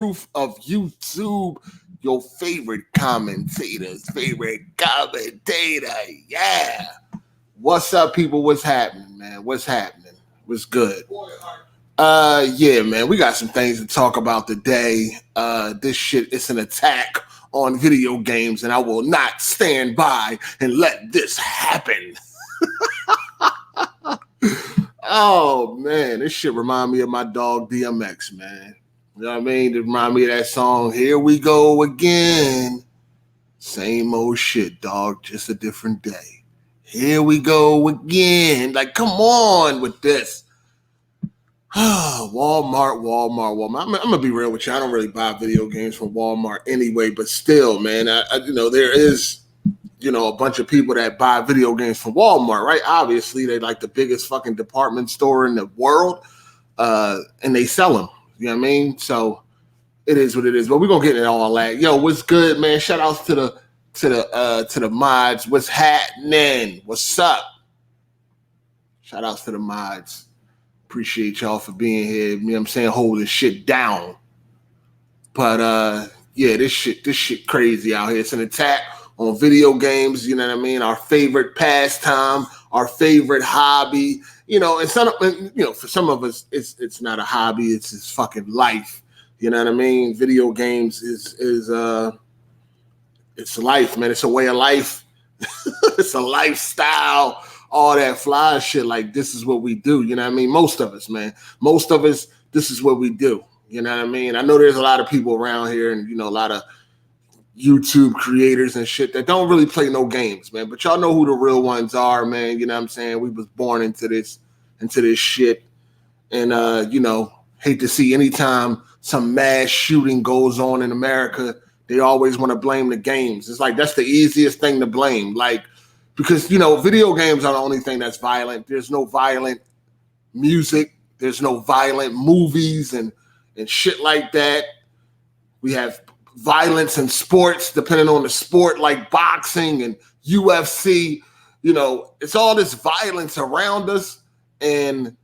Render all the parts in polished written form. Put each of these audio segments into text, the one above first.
Proof of YouTube, your favorite commentator's favorite commentator. Yeah. What's up, people? What's happening, man? What's happening? What's good? Yeah, man, we got some things to talk about today. This shit is an attack on video games, and I will not stand by and let this happen. Oh, man, this shit remind me of my dog DMX, man. You know what I mean? It remind me of that song, Here We Go Again. Same old shit, dog, just a different day. Here we go again. Like, come on with this. Walmart. I'm gonna be real with you. I don't really buy video games from Walmart anyway, but still, man, there is, a bunch of people that buy video games from Walmart, right? Obviously, they like the biggest fucking department store in the world, and they sell them. You know what I mean? So it is what it is. But we're gonna get into all that. Yo, what's good, man? Shout outs to the mods. What's happening? What's up? Shout outs to the mods. Appreciate y'all for being here. You know what I'm saying? Holding shit down. But yeah, this shit crazy out here. It's an attack on video games, you know what I mean? Our favorite pastime, our favorite hobby, and for some of us, it's not a hobby, it's his fucking life. You know what I mean? Video games is it's life, man. It's a way of life. It's a lifestyle, all that fly shit. Like, this is what we do. You know what I mean? Most of us, man. Most of us, this is what we do. You know what I mean? I know there's a lot of people around here and, a lot of YouTube creators and shit that don't really play no games, man. But y'all know who the real ones are, man. You know what I'm saying? We was born into this shit. And, hate to see anytime some mass shooting goes on in America, they always want to blame the games. It's like, that's the easiest thing to blame. Like, because, video games are the only thing that's violent. There's no violent music. There's no violent movies and shit like that. We have violence in sports, depending on the sport, like boxing and UFC. It's all this violence around us. And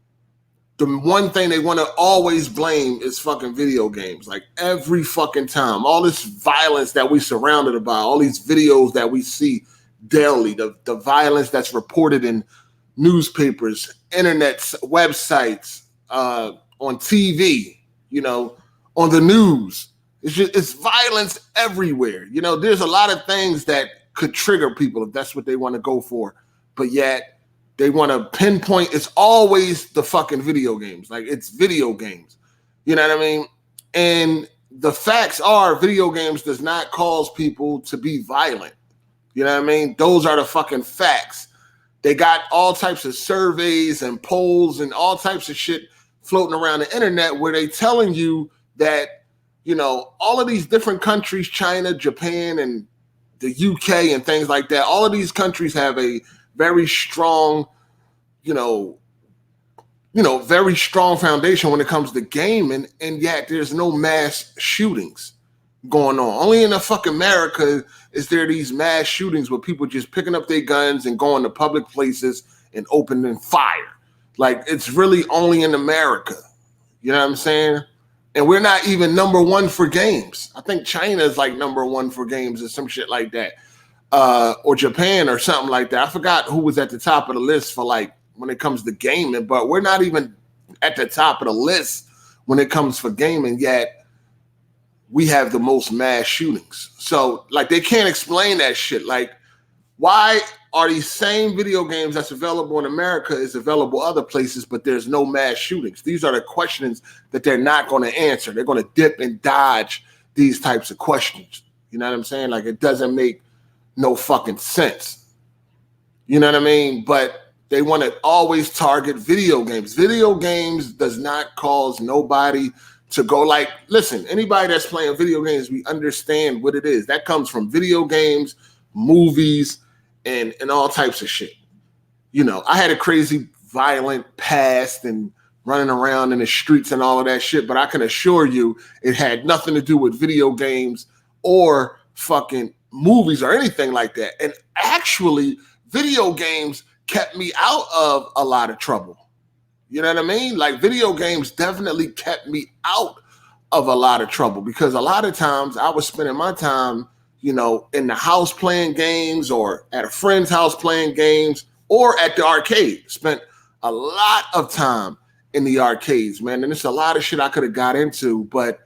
the one thing they want to always blame is fucking video games. Like, every fucking time. All this violence that we surrounded by, all these videos that we see daily, the violence that's reported in newspapers, internets, websites, on TV, on the news. It's violence everywhere. There's a lot of things that could trigger people if that's what they want to go for. But yet they want to pinpoint, it's always the fucking video games. Like, it's video games. You know what I mean? And the facts are, video games does not cause people to be violent. You know what I mean? Those are the fucking facts. They got all types of surveys and polls and all types of shit floating around the internet where they telling you that, all of these different countries, China, Japan, and the UK and things like that, all of these countries have a very strong, very strong foundation when it comes to gaming, and yet there's no mass shootings going on. Only in the fucking America is there these mass shootings with people just picking up their guns and going to public places and opening fire. Like, it's really only in America. You know what I'm saying? And we're not even number one for games. I think China is like number one for games or some shit like that. Or Japan or something like that. I forgot who was at the top of the list for, like, when it comes to gaming, but we're not even at the top of the list when it comes for gaming, yet we have the most mass shootings. So, like, they can't explain that shit. Like, why are these same video games that's available in America is available other places, but there's no mass shootings? These are the questions that they're not going to answer. They're going to dip and dodge these types of questions. You know what I'm saying? Like, it doesn't make no fucking sense. You know what I mean? But they want to always target video games. Video games does not cause nobody to go, like, listen, anybody that's playing video games, we understand what it is. That comes from video games, movies, and all types of shit. I had a crazy violent past and running around in the streets and all of that shit, but I can assure you it had nothing to do with video games or fucking movies or anything like that. And actually, video games kept me out of a lot of trouble. You know what I mean? Like, video games definitely kept me out of a lot of trouble, because a lot of times I was spending my time, you know, in the house playing games, or at a friend's house playing games, or at the arcade. Spent a lot of time in the arcades, man. And it's a lot of shit I could have got into, but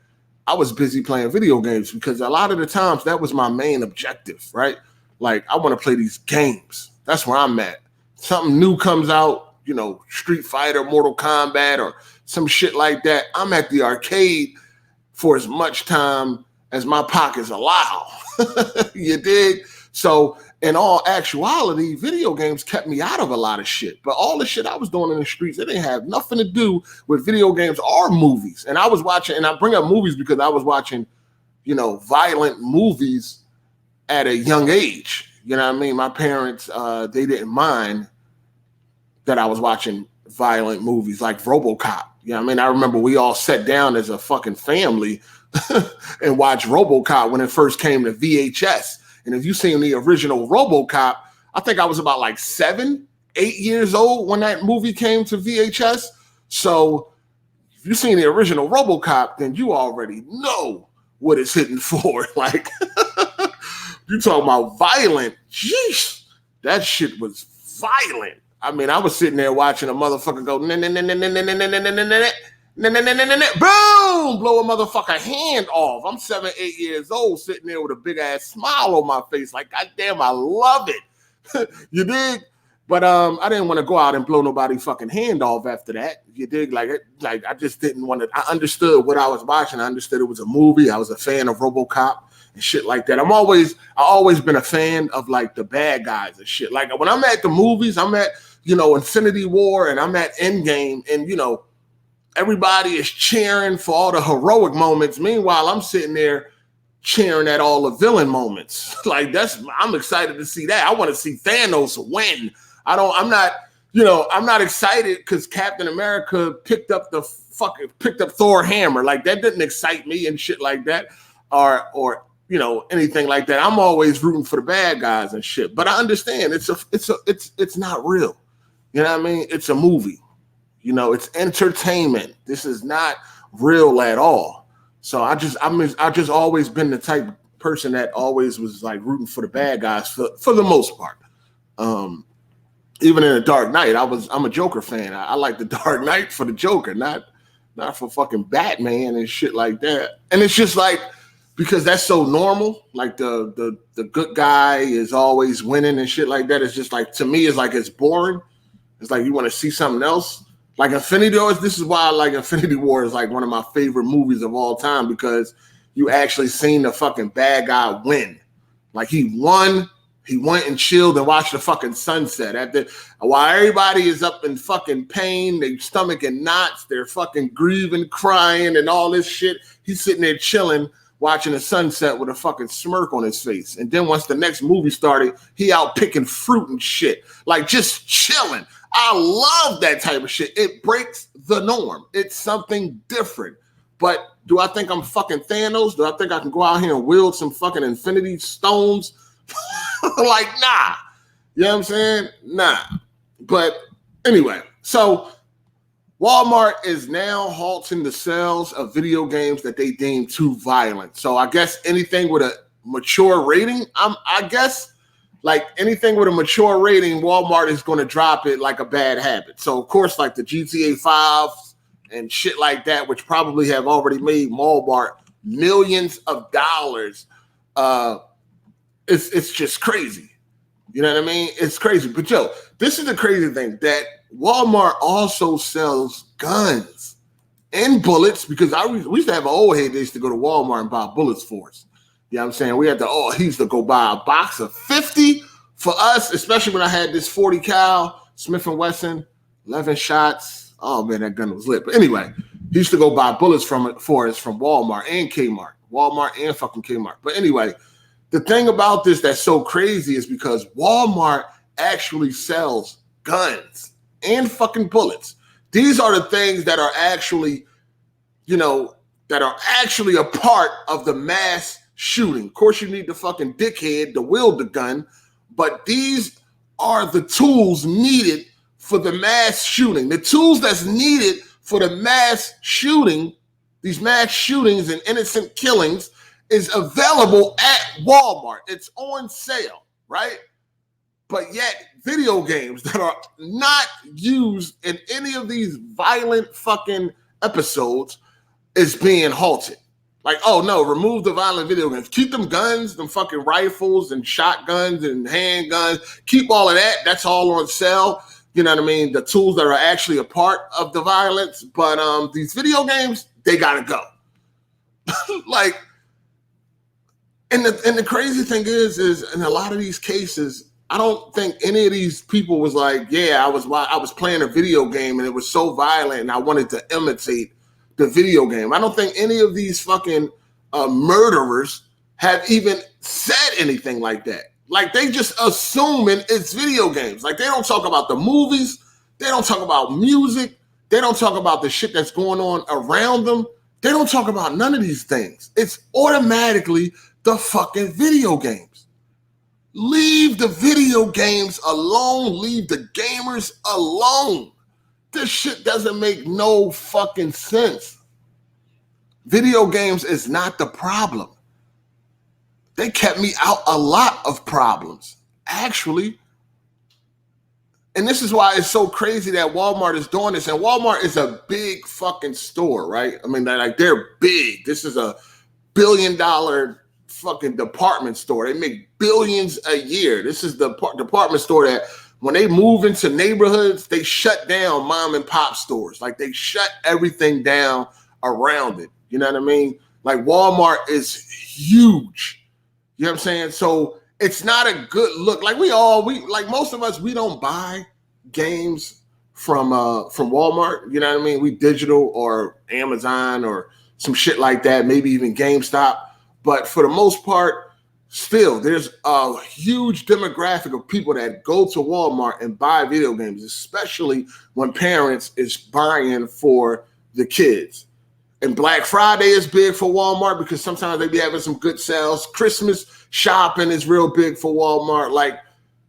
I was busy playing video games, because a lot of the times that was my main objective, right? Like, I want to play these games. That's where I'm at. Something new comes out, you know, Street Fighter, Mortal Kombat, or some shit like that. I'm at the arcade for as much time as my pockets allow. You dig? So in all actuality, video games kept me out of a lot of shit. But all the shit I was doing in the streets, it didn't have nothing to do with video games or movies. And I was watching, and I bring up movies because I was watching, you know, violent movies at a young age. You know what I mean? My parents, they didn't mind that I was watching violent movies like RoboCop. You know what I mean? I remember we all sat down as a fucking family and watched RoboCop when it first came to VHS. And if you've seen the original RoboCop, I think I was about like 7, 8 years old when that movie came to VHS. So if you've seen the original RoboCop, then you already know what it's hitting for. Like, you talking about violent, jeez, that shit was violent. I mean, I was sitting there watching a motherfucker go, boom, blow a motherfucker hand off. I'm 7, 8 years old, sitting there with a big ass smile on my face, like, God damn, I love it. You dig? But I didn't want to go out and blow nobody fucking hand off after that. You dig? Like I just didn't want to. I understood what I was watching. I understood it was a movie. I was a fan of RoboCop and shit like that. I always been a fan of like the bad guys and shit. Like when I'm at the movies, I'm at, you know, Infinity War, and I'm at Endgame, and you know, everybody is cheering for all the heroic moments. Meanwhile, I'm sitting there cheering at all the villain moments. Like I'm excited to see that. I want to see Thanos win. I'm not excited because Captain America picked up Thor hammer. Like that didn't excite me and shit like that, or you know, anything like that. I'm always rooting for the bad guys and shit. But I understand it's not real. You know what I mean? It's a movie. You know, it's entertainment. This is not real at all. So I just always been the type of person that always was like rooting for the bad guys for the most part. Even in The Dark Knight, I'm a Joker fan. I like The Dark Knight for the Joker, not for fucking Batman and shit like that. And it's just like, because that's so normal, like the good guy is always winning and shit like that. It's just like, to me, it's like, it's boring. It's like you want to see something else. Like Infinity War, this is why I like Infinity War is like one of my favorite movies of all time, because you actually seen the fucking bad guy win. Like he won. He went and chilled and watched the fucking sunset. While everybody is up in fucking pain, their stomach in knots, they're fucking grieving, crying, and all this shit. He's sitting there chilling, watching the sunset with a fucking smirk on his face. And then once the next movie started, he out picking fruit and shit. Like just chilling. I love that type of shit. It breaks the norm. It's something different. But do I think I'm fucking Thanos? Do I think I can go out here and wield some fucking infinity stones? Like, nah. You know what I'm saying? Nah. But anyway, so Walmart is now halting the sales of video games that they deem too violent. So I guess anything with a mature rating, I guess, like anything with a mature rating, Walmart is going to drop it like a bad habit. So, of course, like the GTA 5 and shit like that, which probably have already made Walmart millions of dollars, it's just crazy. You know what I mean? It's crazy. But, yo, this is the crazy thing, that Walmart also sells guns and bullets, because we used to have an old head that used to go to Walmart and buy bullets for us. You know what I'm saying? He used to go buy a box of 50 for us, especially when I had this 40 cal Smith & Wesson, 11 shots. Oh, man, that gun was lit. But anyway, he used to go buy bullets for us from Walmart and Kmart. Walmart and fucking Kmart. But anyway, the thing about this that's so crazy is because Walmart actually sells guns and fucking bullets. These are the things that are actually, you know, that are actually a part of the mass shooting. Of course, you need the fucking dickhead to wield the gun, but these are the tools needed for the mass shooting. The tools that's needed for the mass shooting these mass shootings and innocent killings is available at Walmart. It's on sale, right? But yet video games that are not used in any of these violent fucking episodes is being halted. Like, oh no, remove the violent video games. Keep them guns, them fucking rifles and shotguns and handguns. Keep all of that. That's all on sale. You know what I mean? The tools that are actually a part of the violence. But these video games, they gotta go. Like, and the crazy thing is in a lot of these cases, I don't think any of these people was like, yeah, I was playing a video game and it was so violent and I wanted to imitate the video game. I don't think any of these fucking murderers have even said anything like that. Like, they just assuming it's video games. Like, they don't talk about the movies. They don't talk about music. They don't talk about the shit that's going on around them. They don't talk about none of these things. It's automatically the fucking video games. Leave the video games alone. Leave the gamers alone. This shit doesn't make no fucking sense. Video games is not the problem. They kept me out a lot of problems, actually. And this is why it's so crazy that Walmart is doing this. And Walmart is a big fucking store, right? I mean, they're big. This is a billion-dollar fucking department store. They make billions a year. This is the department store that when they move into neighborhoods, they shut down mom and pop stores. Like, they shut everything down around it. You know what I mean? Like, Walmart is huge. You know what I'm saying? So it's not a good look. Like, like most of us, we don't buy games from Walmart. You know what I mean? We digital or Amazon or some shit like that. Maybe even GameStop. But for the most part, still, there's a huge demographic of people that go to Walmart and buy video games, especially when parents is buying for the kids. And Black Friday is big for Walmart because sometimes they be having some good sales. Christmas shopping is real big for Walmart. Like,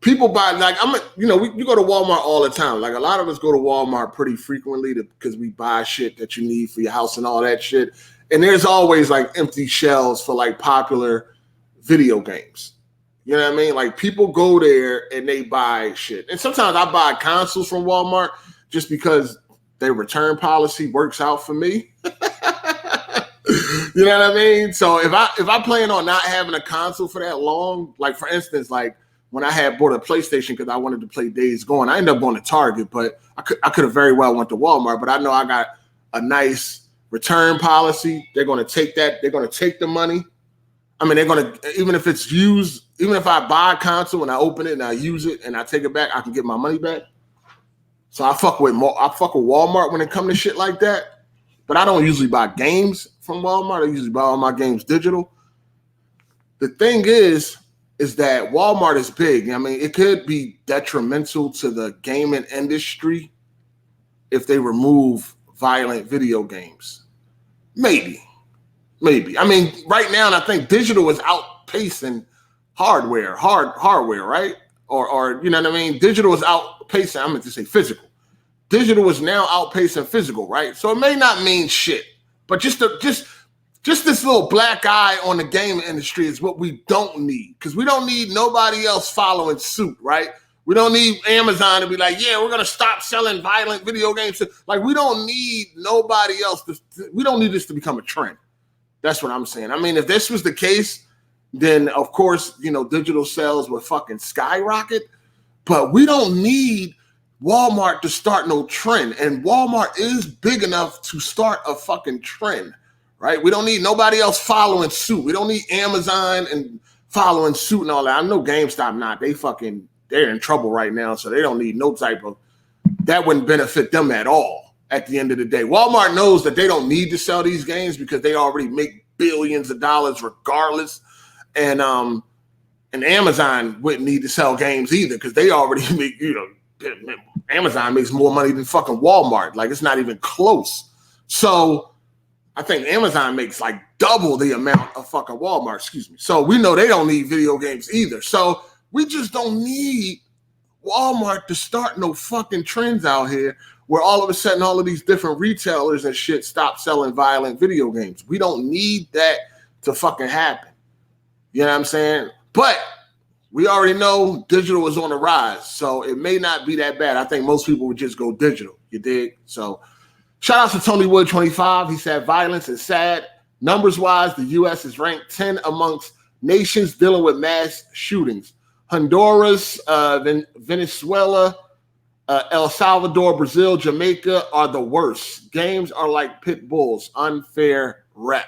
people buy, like, you go to Walmart all the time. Like, a lot of us go to Walmart pretty frequently because we buy shit that you need for your house and all that shit. And there's always like empty shelves for like popular video games. You know what I mean? Like, people go there and they buy shit. And sometimes I buy consoles from Walmart just because their return policy works out for me. You know what I mean? So if I plan on not having a console for that long, like for instance, like when I had bought a PlayStation because I wanted to play Days Gone, I ended up going to Target, but I could have very well went to Walmart. But I know I got a nice return policy. They're going to take that. They're going to take the money. I mean, they're going to, even if it's used, even if I buy a console and I open it and I use it and I take it back, I can get my money back. So I fuck with Walmart when it comes to shit like that. But I don't usually buy games from Walmart. I usually buy all my games digital. The thing is that Walmart is big. I mean, it could be detrimental to the gaming industry if they remove violent video games. Maybe. I mean, right now, I think digital is outpacing hardware, right? Or you know what I mean? Digital is outpacing, I meant to say physical. Digital is now outpacing physical, right? So it may not mean shit, but just this little black eye on the gaming industry is what we don't need, because we don't need nobody else following suit, right? We don't need Amazon to be like, yeah, we're going to stop selling violent video games. Like, we don't need nobody else. We don't need this to become a trend. That's what I'm saying. I mean, if this was the case, then, of course, digital sales would fucking skyrocket. But we don't need Walmart to start no trend. And Walmart is big enough to start a fucking trend, right? We don't need nobody else following suit. We don't need Amazon and following suit and all that. I know GameStop not. They're in trouble right now, so they don't need no type of, that wouldn't benefit them at all at the end of the day. Walmart knows that they don't need to sell these games because they already make billions of dollars regardless. And Amazon wouldn't need to sell games either because they already make, Amazon makes more money than fucking Walmart. Like, it's not even close. So I think Amazon makes like double the amount of fucking Walmart, excuse me. So we know they don't need video games either. So we just don't need Walmart to start no fucking trends out here where all of a sudden all of these different retailers and shit stop selling violent video games. We don't need that to fucking happen. You know what I'm saying? But we already know digital is on the rise, so it may not be that bad. I think most people would just go digital. You dig? So shout out to Tony Wood 25. He said violence is sad. Numbers-wise, the U.S. is ranked 10 amongst nations dealing with mass shootings. Honduras, Venezuela, El Salvador, Brazil, Jamaica are the worst. Games are like pit bulls. Unfair rep.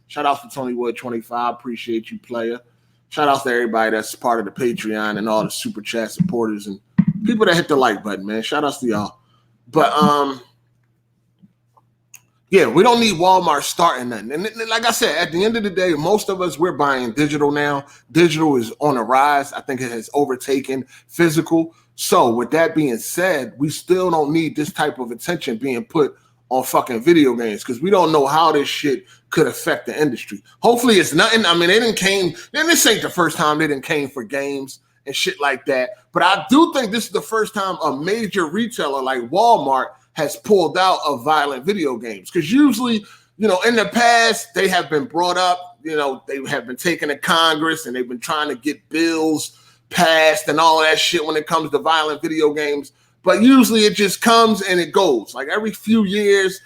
Shout out to Tony Wood 25. Appreciate you, player. Shout out to everybody that's part of the Patreon and all the super chat supporters and people that hit the like button, man. Shout outs to y'all. But yeah, we don't need Walmart starting nothing. And like I said, at the end of the day, most of us, we're buying digital now. Digital is on the rise. I think it has overtaken physical. So with that being said, we still don't need this type of attention being put on fucking video games because we don't know how this shit could affect the industry. Hopefully it's nothing. I mean, this ain't the first time they didn't came for games and shit like that. But I do think this is the first time a major retailer like Walmart has pulled out of violent video games. Because usually, you know, in the past, they have been brought up, you know, they have been taken to Congress and they've been trying to get bills passed and all of that shit when it comes to violent video games. But usually it just comes and it goes. Like every few years,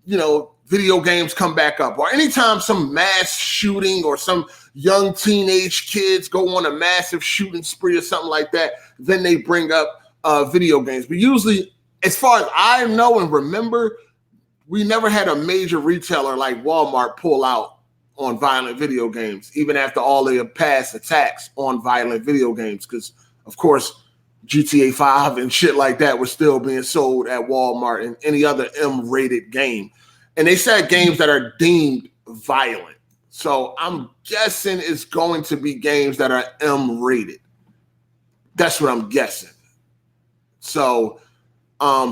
you know, video games come back up. Or anytime some mass shooting or some young teenage kids go on a massive shooting spree or something like that, then they bring up video games. But usually, as far as I know and remember, we never had a major retailer like Walmart pull out on violent video games, even after all the past attacks on violent video games. Because, of course, GTA 5 and shit like that was still being sold at Walmart and any other M-rated game. And they said games that are deemed violent. So I'm guessing it's going to be games that are M-rated. That's what I'm guessing. So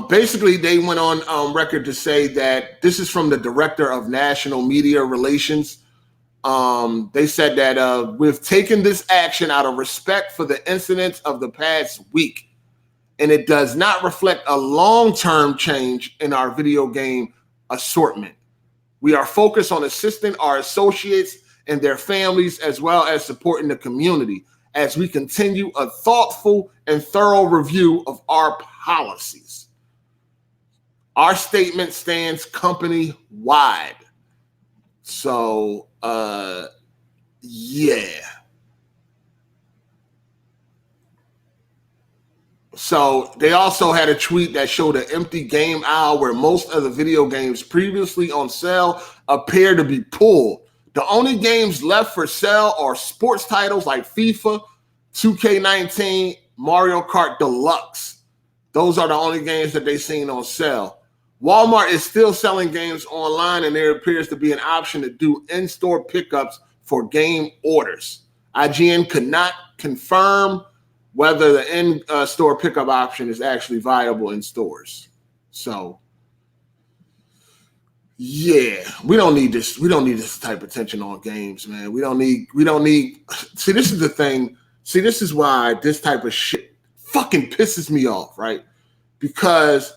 basically, they went on record to say that this is from the Director of National Media Relations. They said that we've taken this action out of respect for the incidents of the past week, and it does not reflect a long-term change in our video game assortment. We are focused on assisting our associates and their families as well as supporting the community as we continue a thoughtful and thorough review of our policies. Our statement stands company-wide. So, yeah. So they also had a tweet that showed an empty game aisle where most of the video games previously on sale appear to be pulled. The only games left for sale are sports titles like FIFA, 2K19, Mario Kart Deluxe. Those are the only games that they've seen on sale. Walmart is still selling games online, and there appears to be an option to do in-store pickups for game orders. IGN could not confirm whether the in-store pickup option is actually viable in stores. So, yeah, we don't need this. We don't need this type of tension on games, man. We don't need. See, this is the thing. See, this is why this type of shit fucking pisses me off, right? Because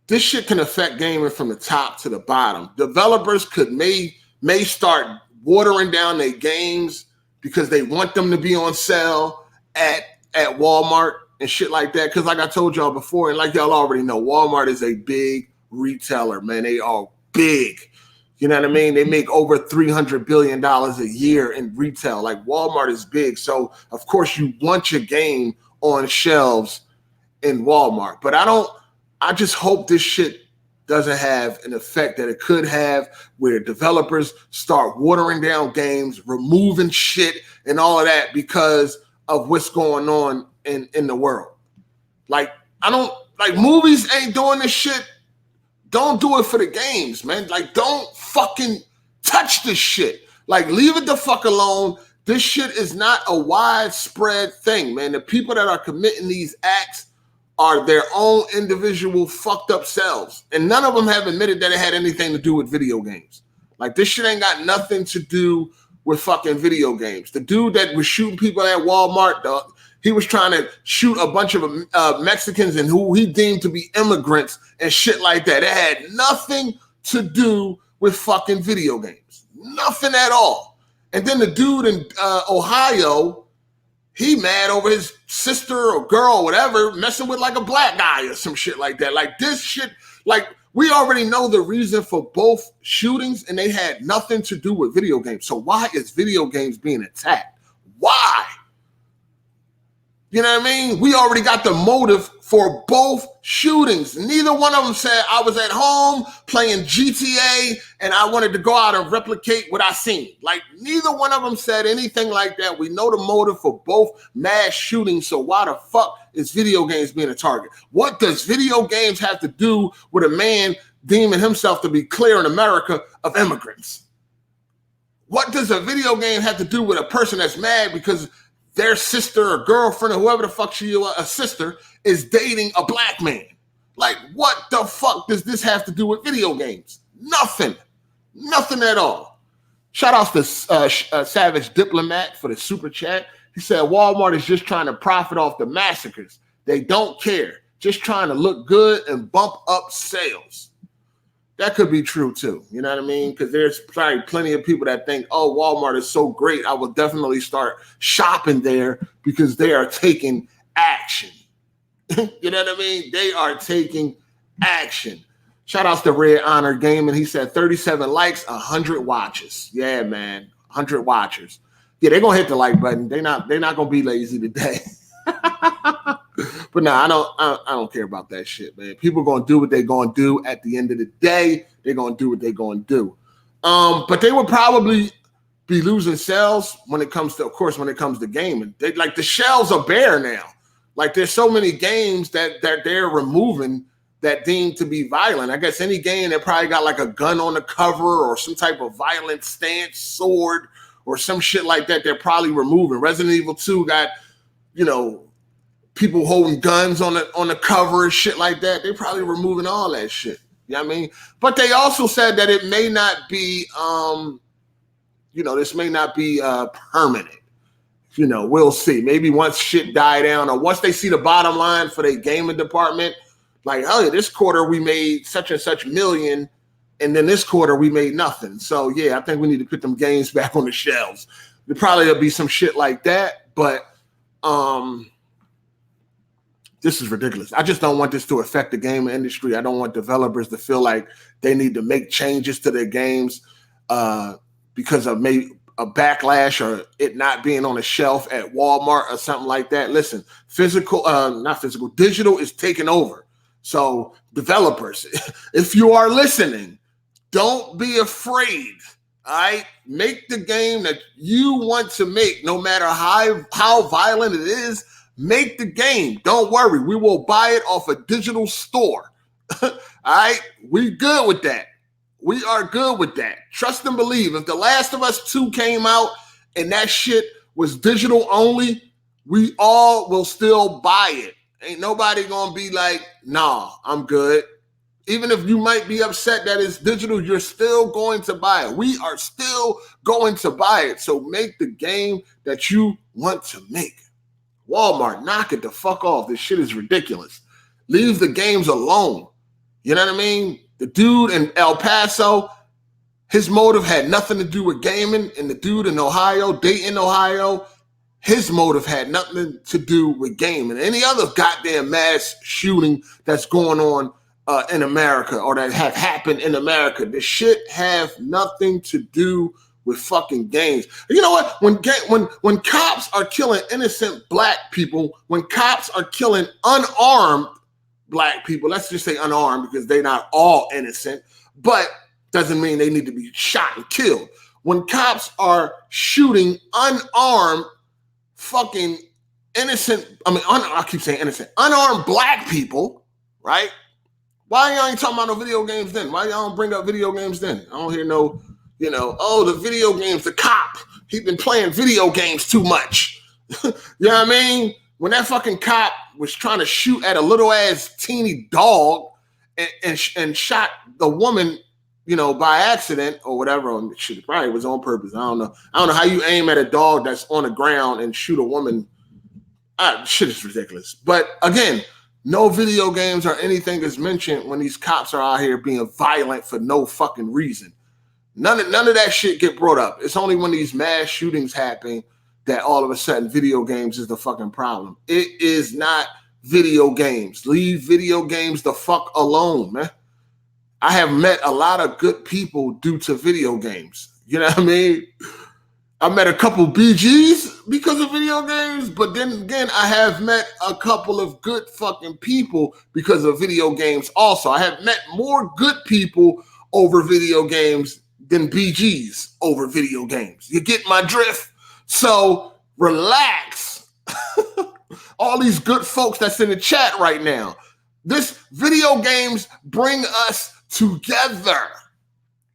this shit can affect gaming from the top to the bottom. Developers may start watering down their games because they want them to be on sale at Walmart and shit like that. Because like I told y'all before, and like y'all already know, Walmart is a big retailer, man. They are big. You know what I mean? They make over $300 billion a year in retail. Like Walmart is big. So, of course, you want your game on shelves in Walmart. But I just hope this shit doesn't have an effect that it could have where developers start watering down games, removing shit and all of that because of what's going on in the world. Like, movies ain't doing this shit. Don't do it for the games, man. Like, don't fucking touch this shit. Like, leave it the fuck alone. This shit is not a widespread thing, man. The people that are committing these acts are their own individual fucked up selves. And none of them have admitted that it had anything to do with video games. Like, this shit ain't got nothing to do with fucking video games. The dude that was shooting people at Walmart, He was trying to shoot a bunch of Mexicans and who he deemed to be immigrants and shit like that. It had nothing to do with fucking video games. Nothing at all. And then the dude in Ohio, he mad over his sister or girl or whatever messing with like a black guy or some shit like that. Like this shit, like we already know the reason for both shootings and they had nothing to do with video games. So why is video games being attacked? Why? You know what I mean? We already got the motive for both shootings. Neither one of them said I was at home playing GTA and I wanted to go out and replicate what I seen. Like neither one of them said anything like that. We know the motive for both mass shootings. So why the fuck is video games being a target? What does video games have to do with a man deeming himself to be clear in America of immigrants? What does a video game have to do with a person that's mad because their sister or girlfriend or whoever the fuck she is, a sister, is dating a black man? Like, what the fuck does this have to do with video games? Nothing. Nothing at all. Shout out to Savage Diplomat for the super chat. He said, Walmart is just trying to profit off the massacres. They don't care. Just trying to look good and bump up sales. That could be true too. You know what I mean? Because there's probably plenty of people that think, oh, Walmart is so great, I will definitely start shopping there because they are taking action. You know what I mean? They are taking action. Shout outs to Red Honor Gaming. He said 37 likes, 100 watches. Yeah, man. 100 watchers. Yeah, they're gonna hit the like button. They're not gonna be lazy today. But no, I don't care about that shit, man. People gonna do what they're gonna do. At the end of the day, they're gonna do what they're gonna do. But they would probably be losing sales when it comes to, of course, when it comes to gaming. They, like the shelves are bare now. Like there's so many games that they're removing that deemed to be violent. I guess any game that probably got like a gun on the cover or some type of violent stance, sword, or some shit like that, they're probably removing. Resident Evil 2 got, you know, people holding guns on the cover and shit like that. They're probably removing all that shit. You know what I mean? But they also said that it may not be, this may not be permanent. You know, we'll see. Maybe once shit die down or once they see the bottom line for their gaming department, like, oh, yeah, this quarter we made such and such million, and then this quarter we made nothing. So, yeah, I think we need to put them games back on the shelves. There probably will be some shit like that, but this is ridiculous. I just don't want this to affect the gaming industry. I don't want developers to feel like they need to make changes to their games because of maybe a backlash or it not being on a shelf at Walmart or something like that. Listen, digital is taking over. So developers, if you are listening, don't be afraid. All right, make the game that you want to make, no matter how violent it is. Make the game. Don't worry. We will buy it off a digital store. All right? We good with that. We are good with that. Trust and believe. If The Last of Us 2 came out and that shit was digital only, we all will still buy it. Ain't nobody going to be like, nah, I'm good. Even if you might be upset that it's digital, you're still going to buy it. We are still going to buy it. So make the game that you want to make. Walmart, knock it the fuck off. This shit is ridiculous. Leave the games alone. You know what I mean? The dude in El Paso, his motive had nothing to do with gaming. And the dude in Ohio, Dayton, Ohio, his motive had nothing to do with gaming. Any other goddamn mass shooting that's going on in America or that have happened in America, this shit have nothing to do with fucking games. You know what? When cops are killing innocent black people, when cops are killing unarmed black people, let's just say unarmed because they're not all innocent, but doesn't mean they need to be shot and killed. When cops are shooting unarmed fucking innocent, I keep saying innocent, unarmed black people, right? Why y'all ain't talking about no video games then? Why y'all don't bring up video games then? I don't hear no, the video games, the cop, he been playing video games too much. You know what I mean? When that fucking cop was trying to shoot at a little ass teeny dog and shot the woman, by accident or whatever, shit, probably was on purpose. I don't know how you aim at a dog that's on the ground and shoot a woman Shit is ridiculous. But again, no video games or anything is mentioned when these cops are out here being violent for no fucking reason. None of that shit get brought up. It's only when these mass shootings happen that all of a sudden video games is the fucking problem. It is not video games. Leave video games the fuck alone, man. I have met a lot of good people due to video games. You know what I mean? I met a couple BGs because of video games, but then again, I have met a couple of good fucking people because of video games also. I have met more good people over video games than BGs over video games. You get my drift? So relax. All these good folks that's in the chat right now. This video games bring us together.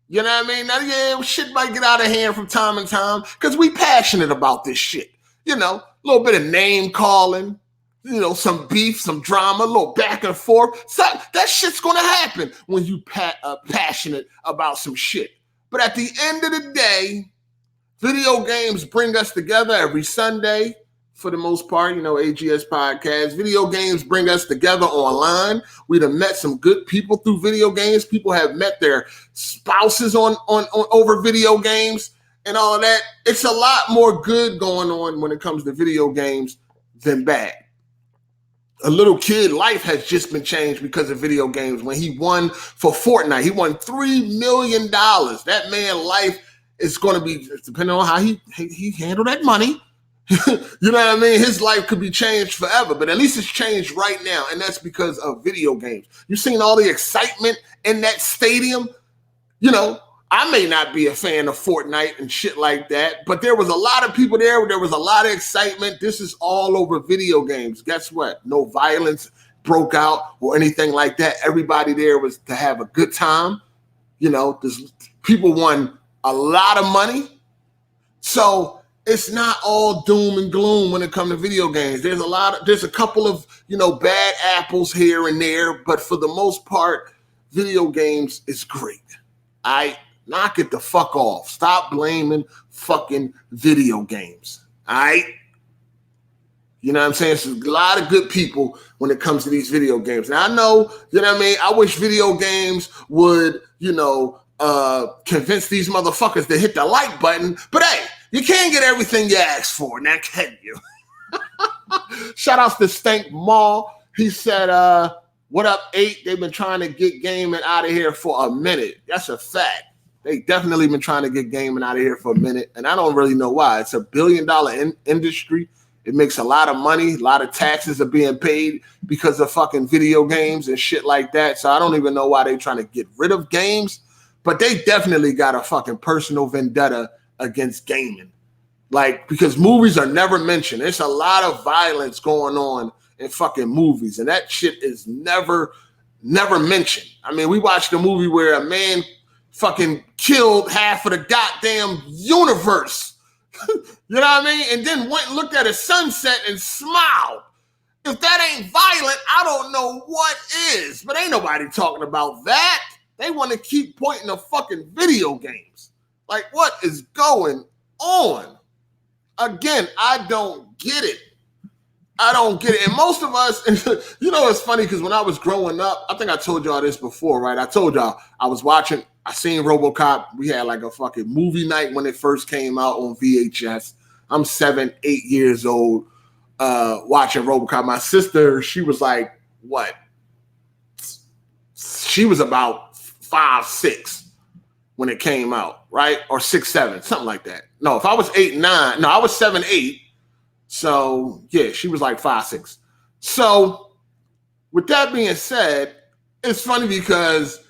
You know what I mean? Now, yeah, shit might get out of hand from time to time because we passionate about this shit. You know, a little bit of name calling, you know, some beef, some drama, a little back and forth. So that shit's going to happen when you passionate about some shit. But at the end of the day, video games bring us together every Sunday. For the most part, you know, AGS podcast. Video games bring us together online. We'd have met some good people through video games. People have met their spouses on over video games and all of that. It's a lot more good going on when it comes to video games than bad. A little kid life has just been changed because of video games. When he won for Fortnite, he won $3 million. That man's life is going to be, depending on how he handled that money. You know what I mean? His life could be changed forever, but at least it's changed right now, and that's because of video games. You've seen all the excitement in that stadium. You know, I may not be a fan of Fortnite and shit like that, but there was a lot of people there. There was a lot of excitement. This is all over video games. Guess what? No violence broke out or anything like that. Everybody there was to have a good time. You know, people won a lot of money. So it's not all doom and gloom when it comes to video games. There's a couple of, you know, bad apples here and there, but for the most part, video games is great. I knock it the fuck off. Stop blaming fucking video games. All right? You know what I'm saying? There's a lot of good people when it comes to these video games. Now, I know, you know what I mean? I wish video games would, you know, convince these motherfuckers to hit the like button, but hey, you can't get everything you ask for, now can you? Shout outs to Stank Mall. He said, what up, 8? They've been trying to get gaming out of here for a minute. That's a fact. They definitely been trying to get gaming out of here for a minute, and I don't really know why. It's a billion-dollar industry. It makes a lot of money. A lot of taxes are being paid because of fucking video games and shit like that. So I don't even know why they're trying to get rid of games, but they definitely got a fucking personal vendetta against gaming. Like, because movies are never mentioned. There's a lot of violence going on in fucking movies, and that shit is never mentioned. I mean, we watched a movie where a man fucking killed half of the goddamn universe. You know what I mean? And then went and looked at a sunset and smiled. If that ain't violent, I don't know what is. But ain't nobody talking about that. They want to keep pointing to fucking video games. Like, what is going on? Again, I don't get it. I don't get it. And most of us, you know, it's funny because when I was growing up, I think I told y'all this before, right? I told y'all I seen RoboCop. We had like a fucking movie night when it first came out on VHS. I'm 7, 8 years old watching RoboCop. My sister, she was like, what? She was about 5, 6 when it came out, right? Or 6, 7, something like that. No, if I was 8, 9, no, I was 7, 8. So yeah, she was like 5, 6. So with that being said, it's funny because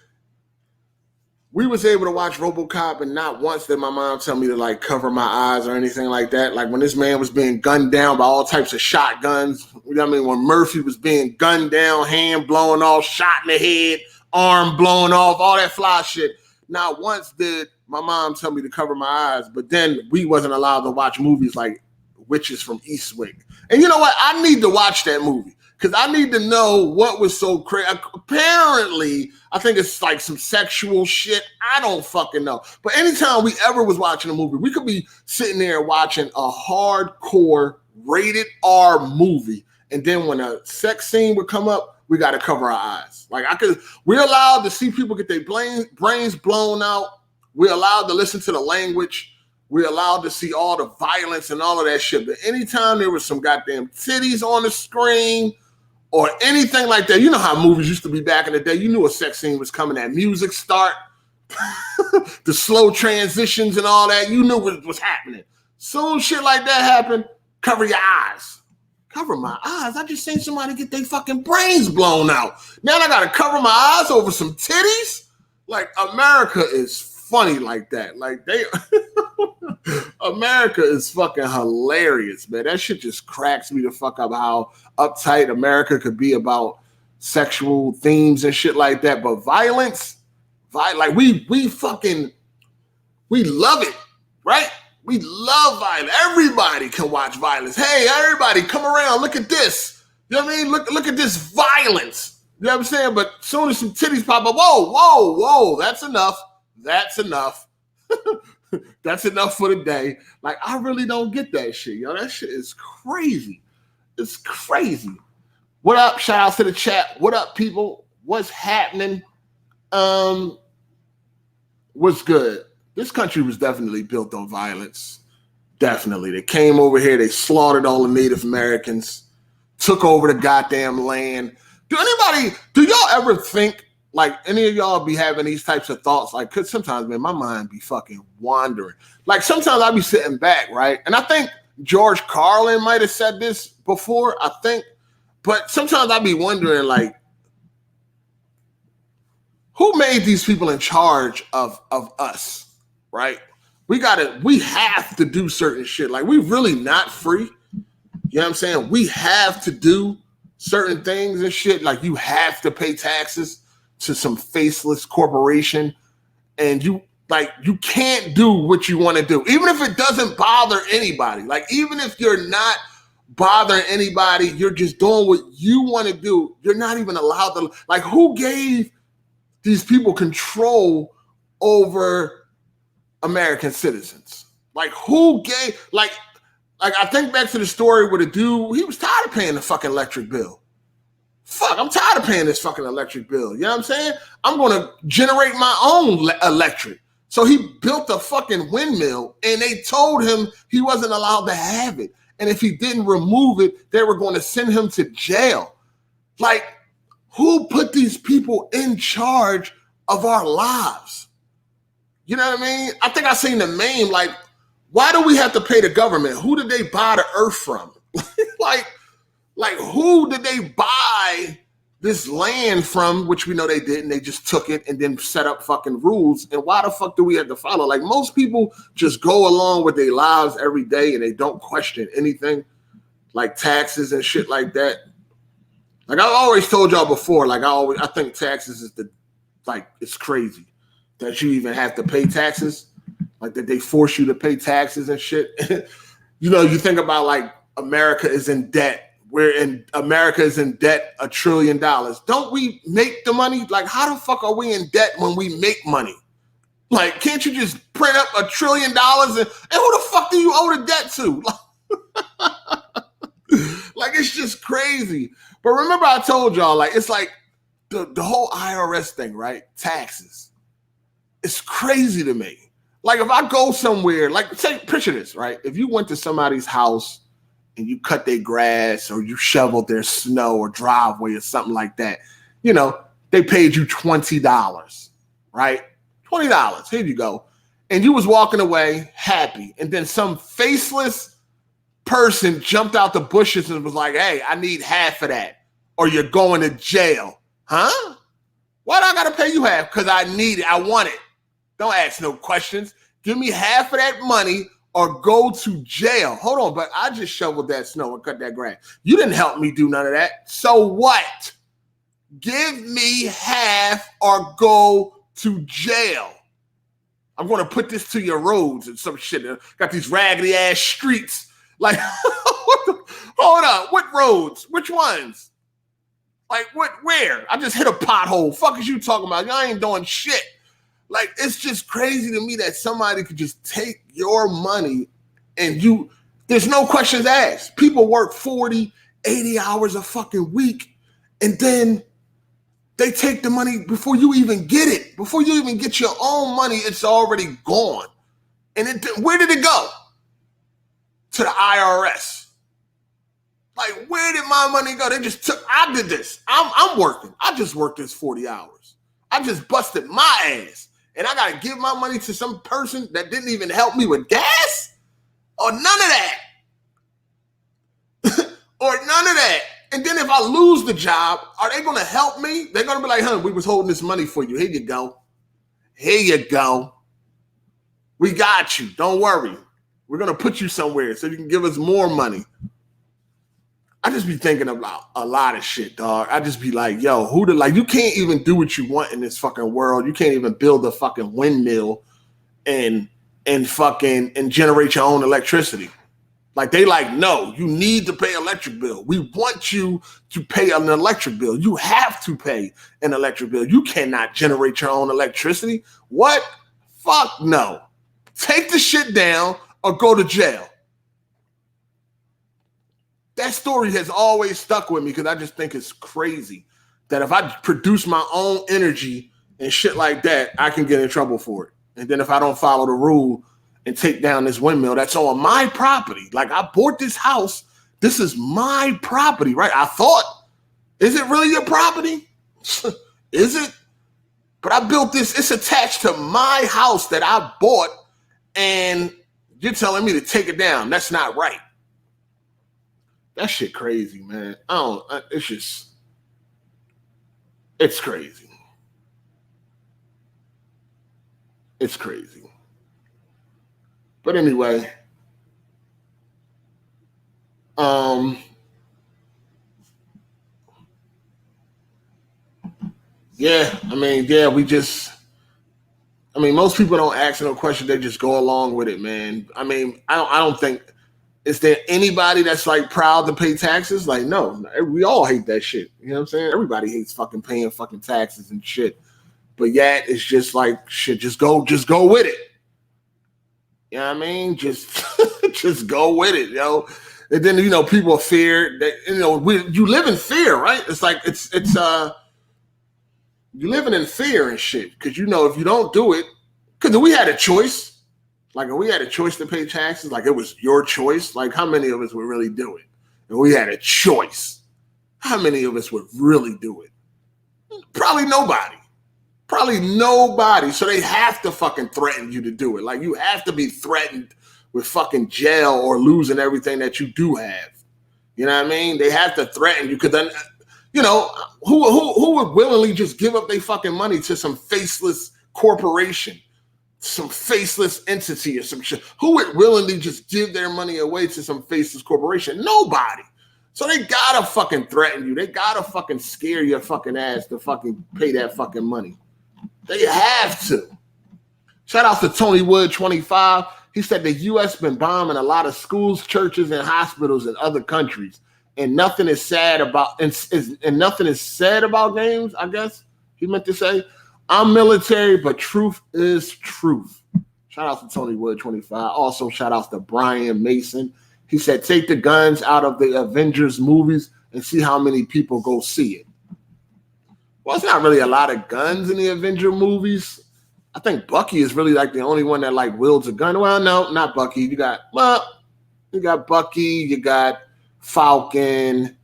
we was able to watch RoboCop, and not once did my mom tell me to like cover my eyes or anything like that. Like when this man was being gunned down by all types of shotguns, you know what I mean? When Murphy was being gunned down, hand blown off, shot in the head, arm blown off, all that fly shit. Not once did my mom tell me to cover my eyes, but then we wasn't allowed to watch movies like Witches from Eastwick. And you know what? I need to watch that movie because I need to know what was so crazy. Apparently, I think it's like some sexual shit. I don't fucking know. But anytime we ever was watching a movie, we could be sitting there watching a hardcore rated R movie. And then when a sex scene would come up, we got to cover our eyes. Like we're allowed to see people get their brains blown out. We're allowed to listen to the language. We're allowed to see all the violence and all of that shit. But anytime there was some goddamn titties on the screen or anything like that, you know how movies used to be back in the day. You knew a sex scene was coming. That music start, the slow transitions and all that. You knew what was happening. Soon shit like that happened, cover your eyes. Cover my eyes? I just seen somebody get their fucking brains blown out. Now I got to cover my eyes over some titties? Like, America is funny like that. Like, America is fucking hilarious, man. That shit just cracks me the fuck up how uptight America could be about sexual themes and shit like that. But violence, like we love it, right? We love violence. Everybody can watch violence. Hey, everybody, come around. Look at this. You know what I mean? Look at this violence. You know what I'm saying? But as soon as some titties pop up, whoa, that's enough. That's enough. That's enough for the day. Like, I really don't get that shit. Yo, that shit is crazy. It's crazy. What up? Shout out to the chat. What up, people? What's happening? What's good? This country was definitely built on violence. Definitely. They came over here. They slaughtered all the Native Americans, took over the goddamn land. Do y'all ever think, like, any of y'all be having these types of thoughts? Like, cause sometimes, man, my mind be fucking wandering. Like, sometimes I be sitting back, right? And I think George Carlin might have said this before, I think. But sometimes I be wondering, like, who made these people in charge of us? Right? We have to do certain shit. Like, we really not free. You know what I'm saying? We have to do certain things and shit. Like, you have to pay taxes to some faceless corporation. And you can't do what you want to do. Even if it doesn't bother anybody. Like, even if you're not bothering anybody, you're just doing what you want to do. You're not even allowed to. Like, who gave these people control over American citizens? Like, who gave, like I think back to the story where the dude, he was tired of paying the fucking electric bill. Fuck, I'm tired of paying this fucking electric bill. You know what I'm saying? I'm going to generate my own electric. So he built a fucking windmill and they told him he wasn't allowed to have it. And if he didn't remove it, they were going to send him to jail. Like, who put these people in charge of our lives? You know what I mean? I think I seen the meme, like, why do we have to pay the government? Who did they buy the earth from? like who did they buy this land from, which we know they didn't. They just took it and then set up fucking rules. And why the fuck do we have to follow? Like, most people just go along with their lives every day and they don't question anything, like taxes and shit like that. Like, I always told y'all before, like, I think taxes is it's crazy that you even have to pay taxes, like that they force you to pay taxes and shit. You know, you think about, like, America is in debt. America is in debt $1 trillion. Don't we make the money? Like, how the fuck are we in debt when we make money? Like, can't you just print up $1 trillion and who the fuck do you owe the debt to? Like, it's just crazy. But remember I told y'all, like, it's like the whole IRS thing, right? Taxes. It's crazy to me. Like, if I go somewhere, like, picture this, right? If you went to somebody's house and you cut their grass or you shoveled their snow or driveway or something like that, you know, they paid you $20, right? $20, here you go. And you was walking away happy. And then some faceless person jumped out the bushes and was like, hey, I need half of that or you're going to jail. Huh? Why do I got to pay you half? Because I need it. I want it. Don't ask no questions. Give me half of that money or go to jail. Hold on, but I just shoveled that snow and cut that grass. You didn't help me do none of that. So what? Give me half or go to jail. I'm going to put this to your roads and some shit. Got these raggedy ass streets. Like, hold up. What roads? Which ones? Like, what? Where? I just hit a pothole. Fuck is you talking about? Y'all ain't doing shit. Like, it's just crazy to me that somebody could just take your money and There's no questions asked. People work 40, 80 hours a fucking week, and then they take the money before you even get it. Before you even get your own money, it's already gone. And where did it go? To the IRS. Like, where did my money go? They just took, I did this. I'm working. I just worked this 40 hours. I just busted my ass. And I got to give my money to some person that didn't even help me with gas? Or none of that. Or none of that. And then if I lose the job, are they going to help me? They're going to be like, "Huh, we was holding this money for you. Here you go. Here you go. We got you. Don't worry. We're going to put you somewhere so you can give us more money." I just be thinking about a lot of shit, dog. I just be like, yo, you can't even do what you want in this fucking world. You can't even build a fucking windmill and generate your own electricity. Like, they like, no, you need to pay electric bill. We want you to pay an electric bill. You have to pay an electric bill. You cannot generate your own electricity. What? Fuck no. Take the shit down or go to jail. That story has always stuck with me because I just think it's crazy that if I produce my own energy and shit like that, I can get in trouble for it. And then if I don't follow the rule and take down this windmill that's on my property, like, I bought this house, this is my property, right? I thought, is it really your property? Is it? But I built this, it's attached to my house that I bought, and you're telling me to take it down. That's not right. That shit crazy, man. It's crazy. It's crazy. But anyway, most people don't ask no question. They just go along with it, man. I don't think, is there anybody that's like proud to pay taxes? Like, no, we all hate that shit. You know what I'm saying? Everybody hates fucking paying fucking taxes and shit. But yet it's just like, shit, just go with it. You know what I mean? Just go with it, yo. And then, people fear that, you live in fear, right? It's like, it's you living in fear and shit. Cause if you don't do it, cause if we had a choice, like if we had a choice to pay taxes, like it was your choice, like how many of us would really do it? If we had a choice, how many of us would really do it? Probably nobody. So they have to fucking threaten you to do it. Like, you have to be threatened with fucking jail or losing everything that you do have. You know what I mean? They have to threaten you because then, who would willingly just give up their fucking money to some faceless corporation, some faceless entity or some shit? Who would willingly just give their money away to some faceless corporation? Nobody. So they gotta fucking threaten you. They gotta fucking scare your fucking ass to fucking pay that fucking money. They have to. Shout out to Tony Wood 25. He said the U.S. been bombing a lot of schools, churches, and hospitals in other countries, and nothing is said about and nothing is said about games. I guess he meant to say, "I'm military, but truth is truth." Shout out to Tony Wood 25. Also, shout out to Brian Mason. He said, "Take the guns out of the Avengers movies and see how many people go see it." Well, it's not really a lot of guns in the Avenger movies. I think Bucky is really like the only one that like wields a gun. Well, no, not Bucky. You got Bucky, you got Falcon,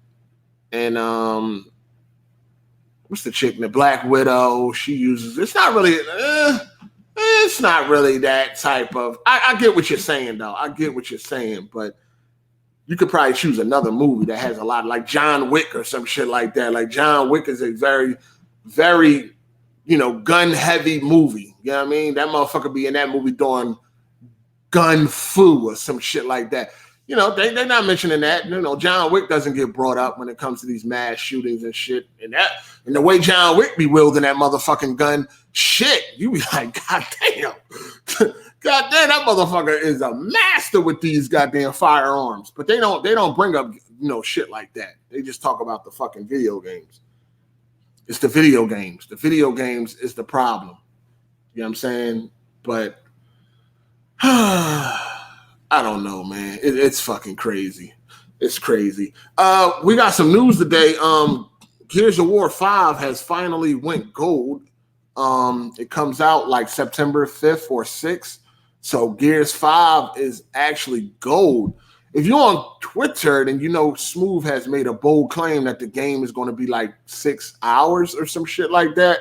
and what's the chick? The Black Widow. She uses. It's not really that type of. I get what you're saying, though. I get what you're saying, but you could probably choose another movie that has a lot, like John Wick or some shit like that. Like John Wick is a very, very, gun-heavy movie. You know what I mean? That motherfucker be in that movie doing gun fu or some shit like that. They're not mentioning that. John Wick doesn't get brought up when it comes to these mass shootings and shit. And the way John Wick be wielding that motherfucking gun, shit, you be like, God damn. God damn, that motherfucker is a master with these goddamn firearms. But they don't bring up shit like that. They just talk about the fucking video games. It's the video games. The video games is the problem. You know what I'm saying? But I don't know, man. It's fucking crazy. It's crazy. We got some news today. Gears of War 5 has finally went gold. It comes out like September 5th or 6th. So Gears 5 is actually gold. If you're on Twitter, then you know Smooth has made a bold claim that the game is going to be like 6 hours or some shit like that.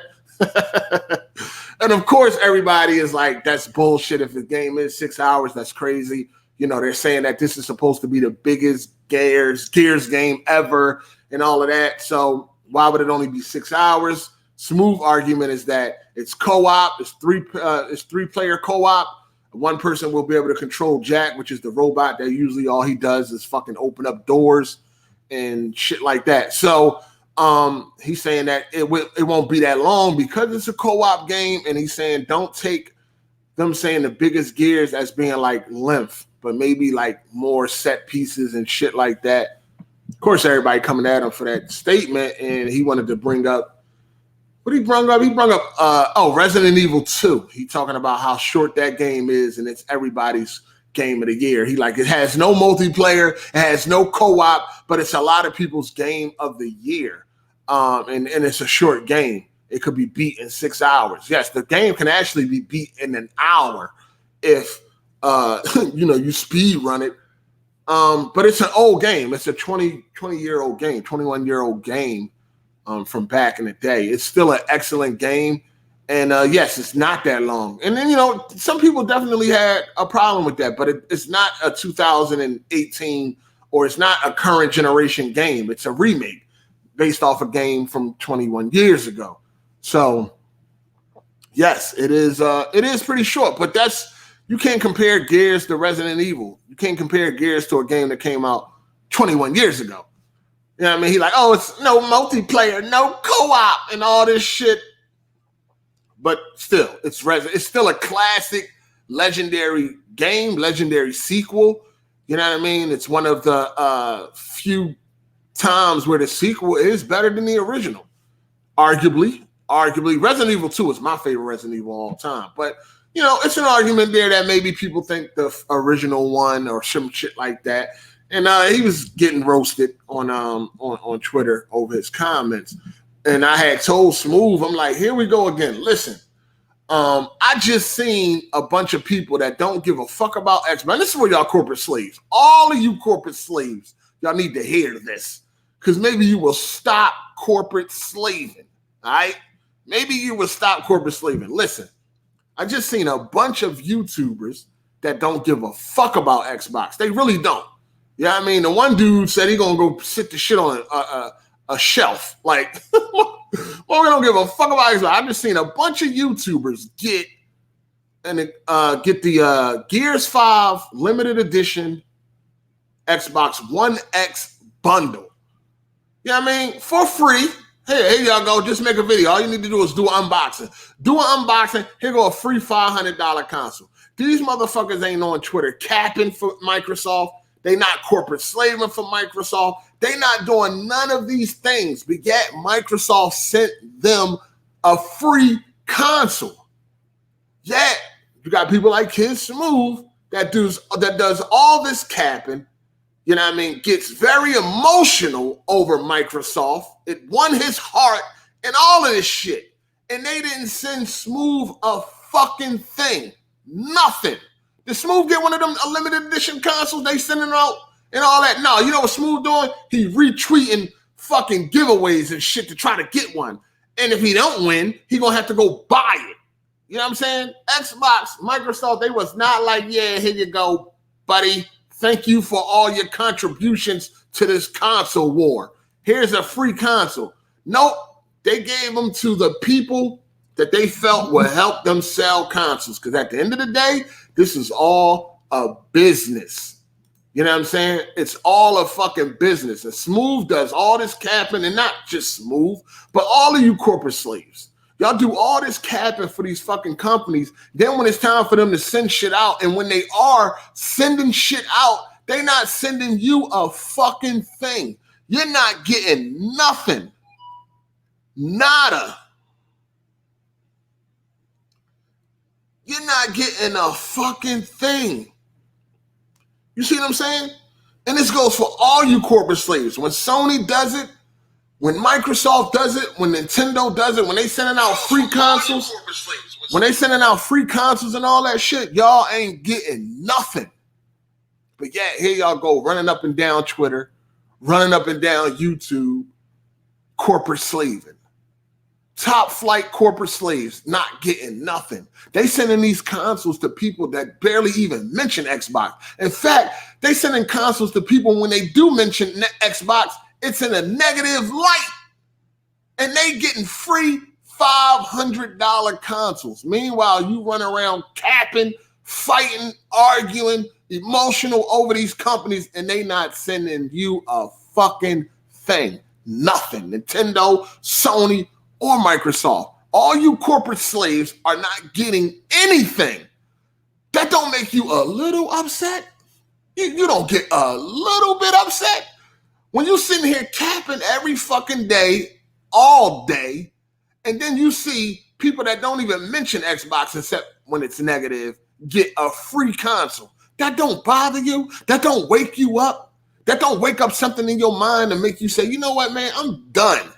And of course, everybody is like, that's bullshit. If the game is 6 hours, that's crazy. You know, they're saying that this is supposed to be the biggest Gears game ever and all of that. So why would it only be 6 hours? Smooth argument is that it's co-op. It's three-player co-op. One person will be able to control Jack, which is the robot that usually all he does is fucking open up doors and shit like that. So he's saying that it won't be that long because it's a co-op game, and he's saying don't take them saying the biggest Gears as being like length, but maybe like more set pieces and shit like that. Of course, everybody coming at him for that statement, and he wanted to bring up what he brought up. He brought up Resident Evil 2. He talking about how short that game is, and it's everybody's game of the year. He like it has no multiplayer, it has no co-op, but it's a lot of people's game of the year. And it's a short game. It could be beat in 6 hours. Yes, the game can actually be beat in an hour if you speed run it. But it's an old game. It's a 20-year-old game, 21-year-old game from back in the day. It's still an excellent game. And yes, it's not that long. And then, some people definitely had a problem with that, but it's not a 2018 or it's not a current generation game. It's a remake based off a game from 21 years ago. So yes, it is pretty short, but you can't compare Gears to Resident Evil. You can't compare Gears to a game that came out 21 years ago. You know what I mean? He like, oh, it's no multiplayer, no co-op, and all this shit. But still, it's still a classic, legendary game, legendary sequel. You know what I mean? It's one of the few times where the sequel is better than the original. Arguably, Resident Evil 2 is my favorite Resident Evil of all time. But it's an argument there that maybe people think the original one or some shit like that. And he was getting roasted on Twitter over his comments. And I had told Smooth, I'm like, here we go again. Listen, I just seen a bunch of people that don't give a fuck about Xbox. This is for y'all corporate slaves. All of you corporate slaves, y'all need to hear this. Because maybe you will stop corporate slaving. All right? Maybe you will stop corporate slaving. Listen, I just seen a bunch of YouTubers that don't give a fuck about Xbox. They really don't. Yeah, I mean, the one dude said he gonna go sit the shit on a shelf. Like, well, we don't give a fuck about Xbox. I've just seen a bunch of YouTubers get the Gears 5 limited edition Xbox One X bundle. You know what I mean? For free. Hey, here y'all go. Just make a video. All you need to do is do an unboxing. Do an unboxing. Here go a free $500 console. These motherfuckers ain't on Twitter capping for Microsoft. They not corporate slaving for Microsoft. They not doing none of these things. But yet Microsoft sent them a free console. Yet you got people like Kid Smooth that does all this capping. You know what I mean? Gets very emotional over Microsoft. It won his heart and all of this shit. And they didn't send Smooth a fucking thing. Nothing. Did Smooth get one of them limited edition consoles they sending out and all that? No, you know what Smooth doing? He retweeting fucking giveaways and shit to try to get one. And if he don't win, he gonna have to go buy it. You know what I'm saying? Xbox, Microsoft, they was not like, yeah, here you go, buddy. Thank you for all your contributions to this console war. Here's a free console. Nope. They gave them to the people that they felt would help them sell consoles. Because at the end of the day, this is all a business. You know what I'm saying? It's all a fucking business. And Smooth does all this capping, and not just Smooth, but all of you corporate slaves. Y'all do all this capping for these fucking companies. Then when it's time for them to send shit out, and when they are sending shit out, they not sending you a fucking thing. You're not getting nothing. Nada. You're not getting a fucking thing. You see what I'm saying? And this goes for all you corporate slaves. When Sony does it, when Microsoft does it, when Nintendo does it, when they sending out free consoles, when they sending out free consoles and all that shit, y'all ain't getting nothing. But yeah, here y'all go running up and down Twitter, running up and down YouTube, corporate slaving. Top flight corporate slaves not getting nothing. They sending these consoles to people that barely even mention Xbox. In fact, they sending consoles to people when they do mention Xbox, it's in a negative light. And they getting free $500 consoles. Meanwhile, you run around capping, fighting, arguing, emotional over these companies, and they not sending you a fucking thing. Nothing. Nintendo, Sony, or Microsoft. All you corporate slaves are not getting anything. That don't make you a little upset? You don't get a little bit upset? When you sitting here capping every fucking day, all day, and then you see people that don't even mention Xbox except when it's negative get a free console. That don't bother you? That don't wake you up? That don't wake up something in your mind and make you say, you know what, man, I'm done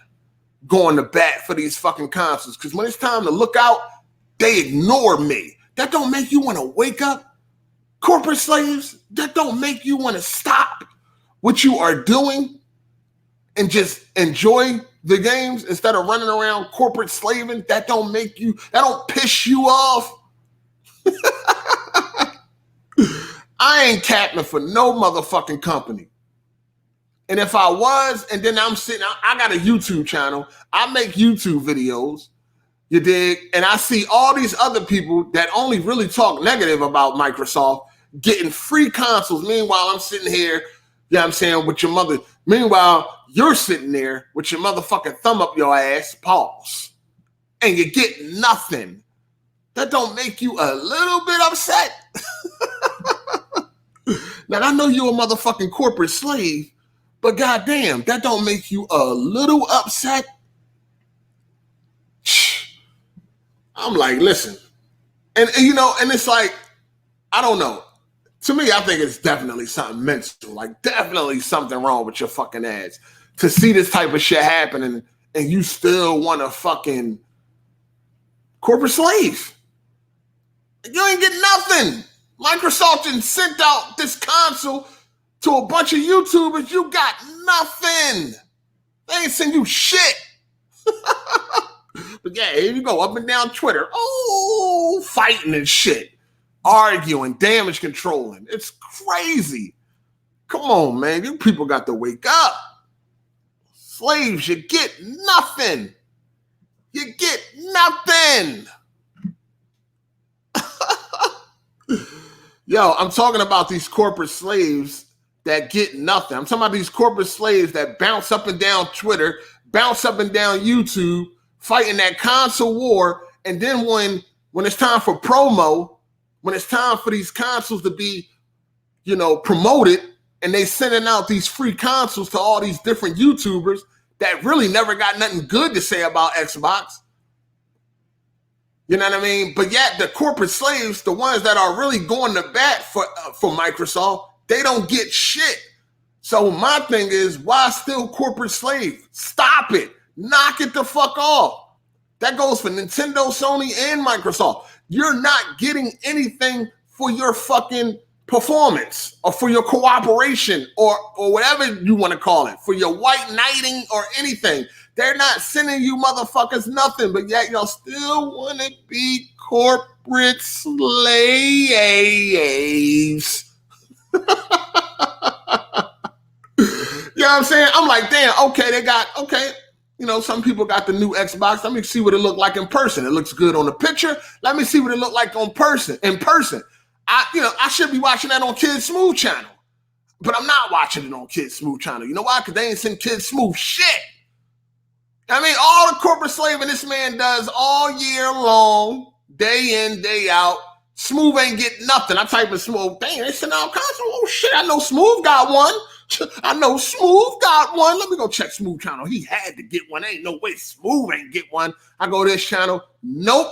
going to bat for these fucking consoles. Because when it's time to look out, they ignore me. That don't make you want to wake up? Corporate slaves, that don't make you want to stop what you are doing and just enjoy the games instead of running around corporate slaving? That don't piss you off? I ain't capping for no motherfucking company. And if I was, and then I'm sitting, I got a YouTube channel. I make YouTube videos, you dig? And I see all these other people that only really talk negative about Microsoft getting free consoles. Meanwhile, I'm sitting here, you know what I'm saying, with your mother. Meanwhile, you're sitting there with your motherfucking thumb up your ass, pause, and you get nothing. That don't make you a little bit upset? Now, I know you're a motherfucking corporate slave, but goddamn, that don't make you a little upset? I'm like, listen, and you know, and it's like, I don't know. To me, I think it's definitely something mental, like definitely something wrong with your fucking ass to see this type of shit happening and you still want to fucking corporate slave. You ain't getting nothing. Microsoft just sent out this console to a bunch of YouTubers. You got nothing. They ain't send you shit. But yeah, here you go, up and down Twitter. Oh, fighting and shit. Arguing, damage controlling. It's crazy. Come on, man. You people got to wake up. Slaves, you get nothing. You get nothing. Yo, I'm talking about these corporate slaves that get nothing. I'm talking about these corporate slaves that bounce up and down Twitter, bounce up and down YouTube, fighting that console war. And then when it's time for promo, when it's time for these consoles to be, you know, promoted, and they sending out these free consoles to all these different YouTubers that really never got nothing good to say about Xbox. You know what I mean? But yet the corporate slaves, the ones that are really going to bat for Microsoft, they don't get shit. So my thing is, why still corporate slave? Stop it. Knock it the fuck off. That goes for Nintendo, Sony, and Microsoft. You're not getting anything for your fucking performance or for your cooperation or whatever you want to call it, for your white knighting or anything. They're not sending you motherfuckers nothing, but yet y'all still want to be corporate slaves. You know what I'm saying? I'm like, damn, okay, you know, some people got the new Xbox. Let me see what it looked like in person. It looks good on the picture. Let me see what it looked like in person. I should be watching that on Kids Smooth channel, but I'm not watching it on Kids Smooth channel. You know why? Because they ain't send Kids Smooth shit. I mean, all the corporate slaving this man does all year long, day in, day out. Smooth ain't getting nothing. I type in Smooth. Dang, they send out console. Oh, shit, I know Smooth got one. Let me go check Smooth channel. He had to get one. Ain't no way Smooth ain't get one. I go to this channel. Nope.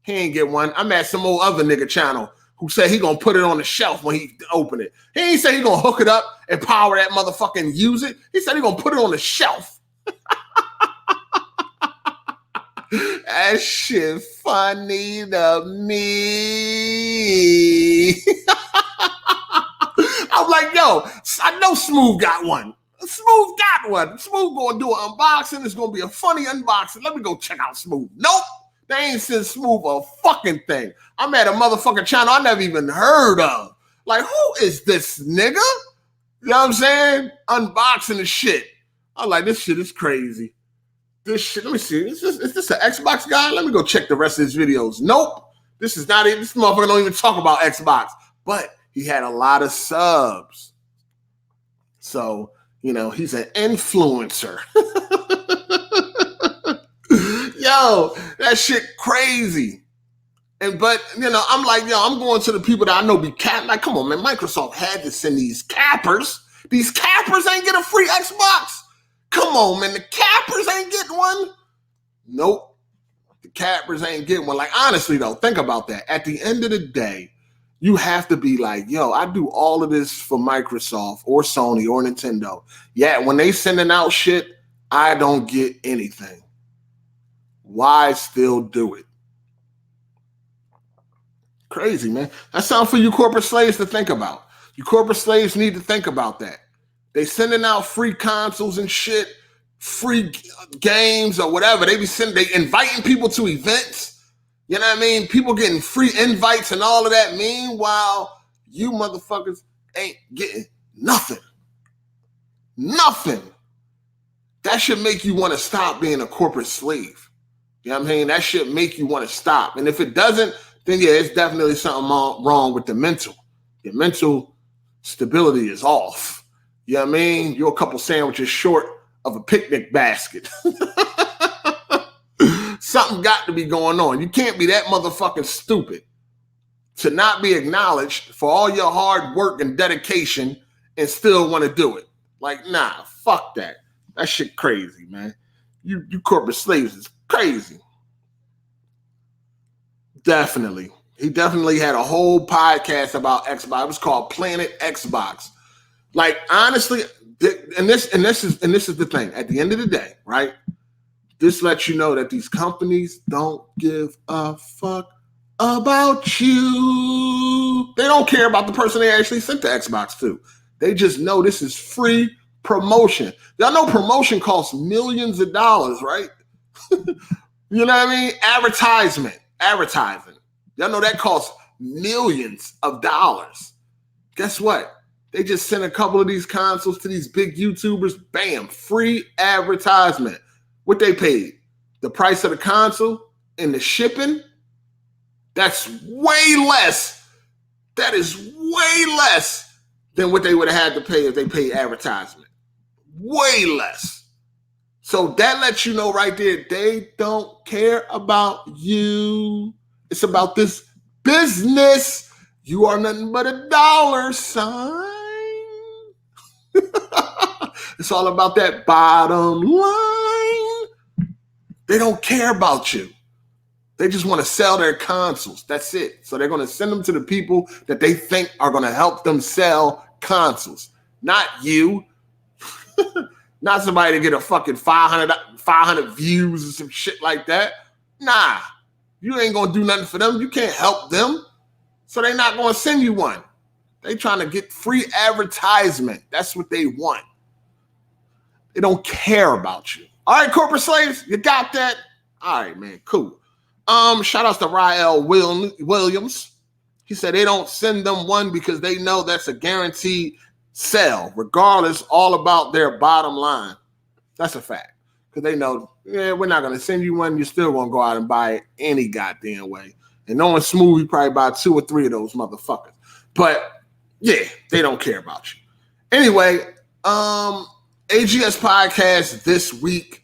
He ain't get one. I'm at some old other nigga channel who said he gonna put it on the shelf when he open it. He ain't say he gonna hook it up and power that motherfucker and use it. He said he gonna put it on the shelf. That shit funny to me. I'm like, yo, I know Smooth got one. Smooth got one. Smooth gonna do an unboxing. It's gonna be a funny unboxing. Let me go check out Smooth. Nope. They ain't sent Smooth a fucking thing. I'm at a motherfucking channel I never even heard of. Like, who is this nigga? You know what I'm saying? Unboxing the shit. I'm like, this shit is crazy. This shit, let me see. Is this an Xbox guy? Let me go check the rest of his videos. Nope. This is not it. This motherfucker don't even talk about Xbox. But he had a lot of subs. So, you know, he's an influencer. Yo, that shit crazy. But you know, I'm like, yo, I'm going to the people that I know be cap. Like, come on, man. Microsoft had to send these cappers. These cappers ain't get a free Xbox. Come on, man. The cappers ain't getting one. Nope. The cappers ain't getting one. Like, honestly, though, think about that. At the end of the day, you have to be like, yo, I do all of this for Microsoft or Sony or Nintendo. Yeah, when they sending out shit, I don't get anything. Why still do it? Crazy, man. That's something for you corporate slaves to think about. You corporate slaves need to think about that. They sending out free consoles and shit, free games or whatever. They inviting people to events. You know what I mean? People getting free invites and all of that. Meanwhile, you motherfuckers ain't getting nothing. Nothing. That should make you want to stop being a corporate slave. You know what I mean? That should make you want to stop. And if it doesn't, then yeah, it's definitely something wrong with the mental. Your mental stability is off. You know what I mean? You're a couple sandwiches short of a picnic basket. Something got to be going on. You can't be that motherfucking stupid to not be acknowledged for all your hard work and dedication and still want to do it. Like, nah, fuck that. That shit crazy, man. You corporate slaves is crazy. Definitely. He definitely had a whole podcast about Xbox. It was called Planet Xbox. Like, honestly, and this is the thing. At the end of the day, right? This lets you know that these companies don't give a fuck about you. They don't care about the person they actually sent the Xbox to. They just know this is free promotion. Y'all know promotion costs millions of dollars, right? You know what I mean? Advertising. Y'all know that costs millions of dollars. Guess what? They just sent a couple of these consoles to these big YouTubers. Bam, free advertisement. What they paid? The price of the console and the shipping? That's way less. That is way less than what they would have had to pay if they paid advertisement. Way less. So that lets you know right there, they don't care about you. It's about this business. You are nothing but a dollar sign. It's all about that bottom line. They don't care about you. They just want to sell their consoles. That's it. So they're going to send them to the people that they think are going to help them sell consoles. Not you. Not somebody to get a fucking 500 views or some shit like that. Nah. You ain't going to do nothing for them. You can't help them. So they're not going to send you one. They trying to get free advertisement. That's what they want. They don't care about you. All right, corporate slaves, you got that? All right, man, cool. Shout out to Rael Williams. He said they don't send them one because they know that's a guaranteed sell, regardless, all about their bottom line. That's a fact. Because they know, yeah, we're not going to send you one. You're still going to go out and buy it any goddamn way. And knowing Smooth, you probably buy 2 or 3 of those motherfuckers. But, yeah, they don't care about you. Anyway, AGS podcast this week,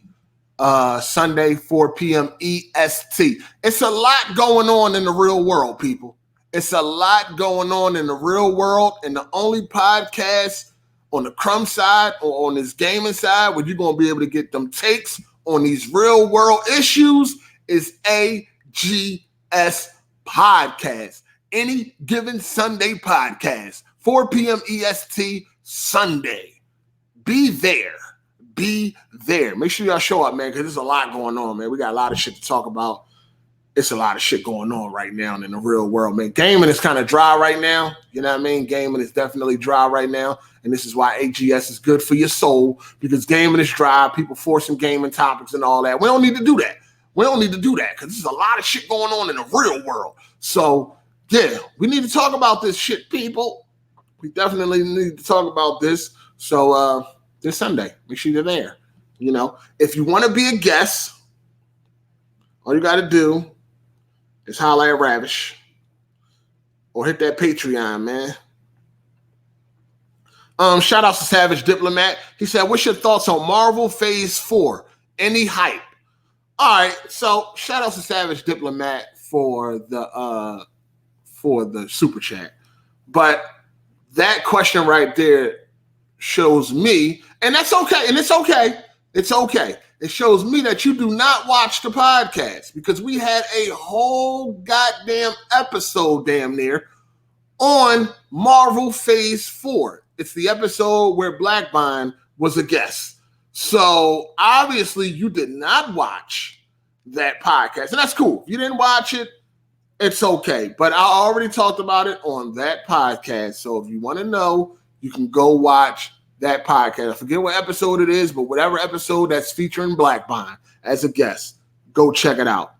Sunday, 4 p.m. EST. It's a lot going on in the real world, people. It's a lot going on in the real world, and the only podcast on the crumb side or on this gaming side where you're going to be able to get them takes on these real world issues is AGS podcast. Any Given Sunday podcast, 4 p.m. EST Sunday. Be there. Be there. Make sure y'all show up, man, because there's a lot going on, man. We got a lot of shit to talk about. It's a lot of shit going on right now in the real world, man. Gaming is kind of dry right now. You know what I mean? Gaming is definitely dry right now. And this is why AGS is good for your soul, because gaming is dry. People forcing gaming topics and all that. We don't need to do that. We don't need to do that because there's a lot of shit going on in the real world. So, yeah, we need to talk about this shit, people. We definitely need to talk about this. So, this Sunday, make sure you're there. You know, if you want to be a guest, all you got to do is holler at Ravish or hit that Patreon, man. Shout out to Savage Diplomat. He said, what's your thoughts on Marvel Phase 4? Any hype? All right, so shout out to Savage Diplomat for the super chat. But that question right there shows me, and that's okay, and it's okay. It's okay. It shows me that you do not watch the podcast, because we had a whole goddamn episode damn near on Marvel Phase 4. It's the episode where Blackvine was a guest. So obviously you did not watch that podcast, and that's cool. If you didn't watch it, it's okay. But I already talked about it on that podcast. So if you want to know, you can go watch that podcast. I forget what episode it is, but whatever episode that's featuring Blackvine as a guest, go check it out.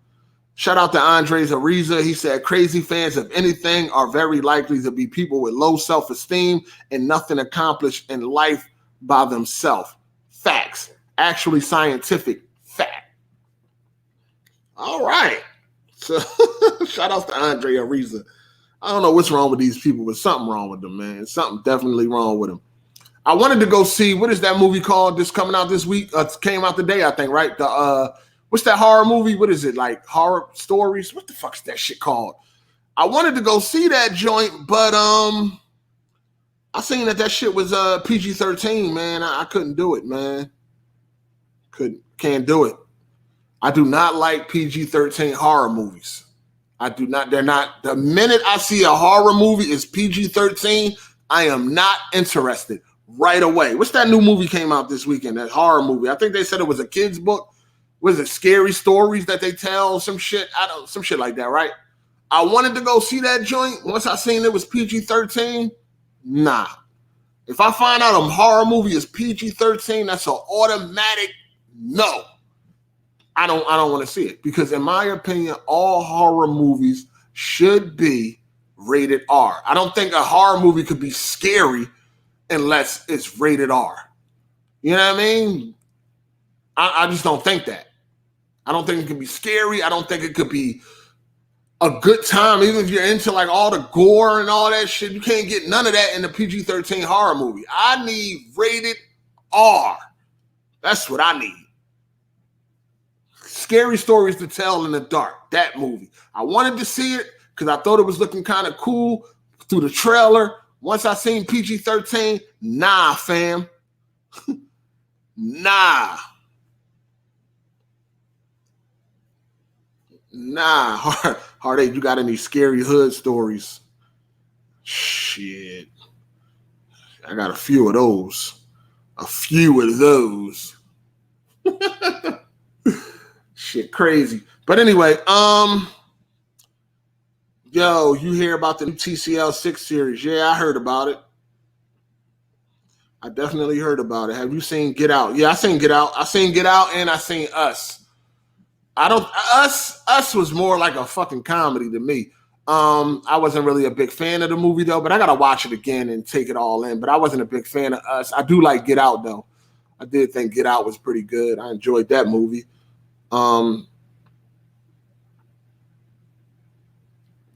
Shout out to Andres Ariza. He said, crazy fans of anything are very likely to be people with low self-esteem and nothing accomplished in life by themselves. Facts. Actually scientific fact. All right. So shout out to Andre Ariza. I don't know what's wrong with these people, but something wrong with them, man. Something definitely wrong with them. I wanted to go see, what is that movie called? This coming out this week? Came out today, I think, right? What's that horror movie? What is it, like Horror Stories? What the fuck's that shit called? I wanted to go see that joint, but I seen that shit was PG-13, man. I couldn't do it, man. Can't do it. I do not like PG-13 horror movies. I do not. They're not. The minute I see a horror movie is PG-13, I am not interested right away. What's that new movie came out this weekend? That horror movie. I think they said it was a kid's book. Was it Scary Stories that they tell? Some shit. Some shit like that, right? I wanted to go see that joint. Once I seen it was PG-13, nah. If I find out a horror movie is PG-13, that's an automatic no. I don't want to see it, because in my opinion, all horror movies should be rated R. I don't think a horror movie could be scary unless it's rated R. You know what I mean? I just don't think that. I don't think it could be scary. I don't think it could be a good time. Even if you're into like all the gore and all that shit, you can't get none of that in the PG-13 horror movie. I need rated R. That's what I need. Scary Stories to Tell in the Dark, that movie. I wanted to see it because I thought it was looking kind of cool through the trailer. Once I seen PG-13, nah, fam. Nah. Hard8, you got any scary hood stories? Shit. I got a few of those. Shit, crazy. But anyway, yo, you hear about the new TCL 6 series? Yeah, I heard about it. I definitely heard about it. Have you seen Get Out? Yeah, I seen Get Out. I seen Get Out and I seen Us. Us was more like a fucking comedy to me. I wasn't really a big fan of the movie though, but I gotta watch it again and take it all in. But I wasn't a big fan of Us. I do like Get Out though. I did think Get Out was pretty good. I enjoyed that movie.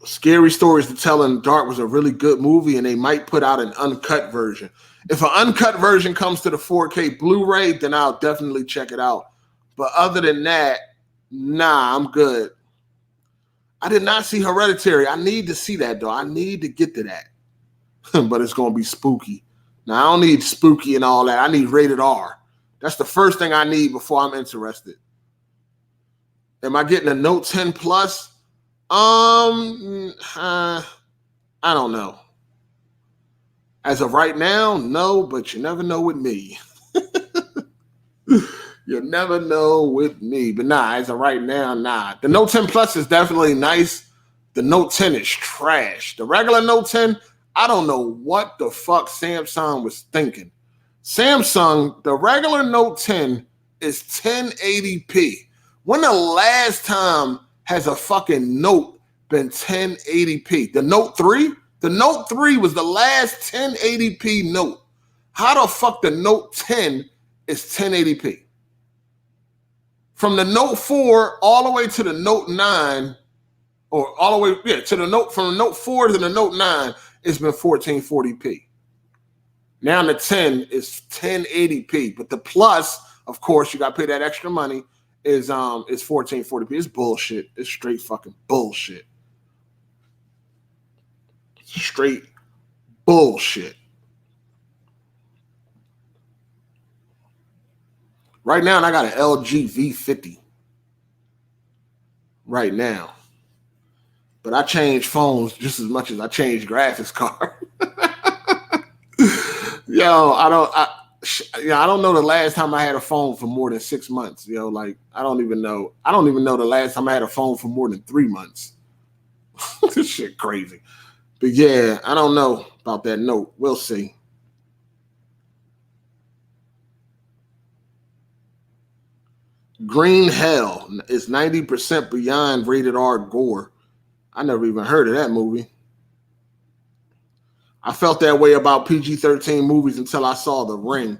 Scary Stories to Tell in the Dark was a really good movie, and they might put out an uncut version. If an uncut version comes to the 4K Blu-ray, then I'll definitely check it out. But other than that, nah, I'm good. I did not see Hereditary. I need to see that, though. I need to get to that. But it's going to be spooky. Now, I don't need spooky and all that. I need rated R. That's the first thing I need before I'm interested. Am I getting a Note 10 Plus? I don't know. As of right now, no, but you never know with me. You never know with me. But nah, as of right now, nah. The Note 10 Plus is definitely nice. The Note 10 is trash. The regular Note 10, I don't know what the fuck Samsung was thinking. Samsung, the regular Note 10 is 1080p. When the last time has a fucking Note been 1080p? The Note 3? The Note 3 was the last 1080p Note. How the fuck the Note 10 is 1080p? From the Note 4 all the way to the Note 9, or all the way, to the Note, from the Note 4 to the Note 9, it's been 1440p. Now the 10 is 1080p, but the Plus, of course, you got to pay that extra money, is 1440p. It's bullshit. It's straight fucking bullshit. Straight bullshit. Right now, I got an LG V50. Right now. But I change phones just as much as I change graphics card. Yo, I don't know the last time I had a phone for more than 6 months. Like I don't even know the last time I had a phone for more than 3 months. This shit crazy. But yeah, I don't know about that Note. We'll see. Green Hell is 90% beyond rated R gore. I never even heard of that movie. I felt that way about PG-13 movies until I saw The Ring.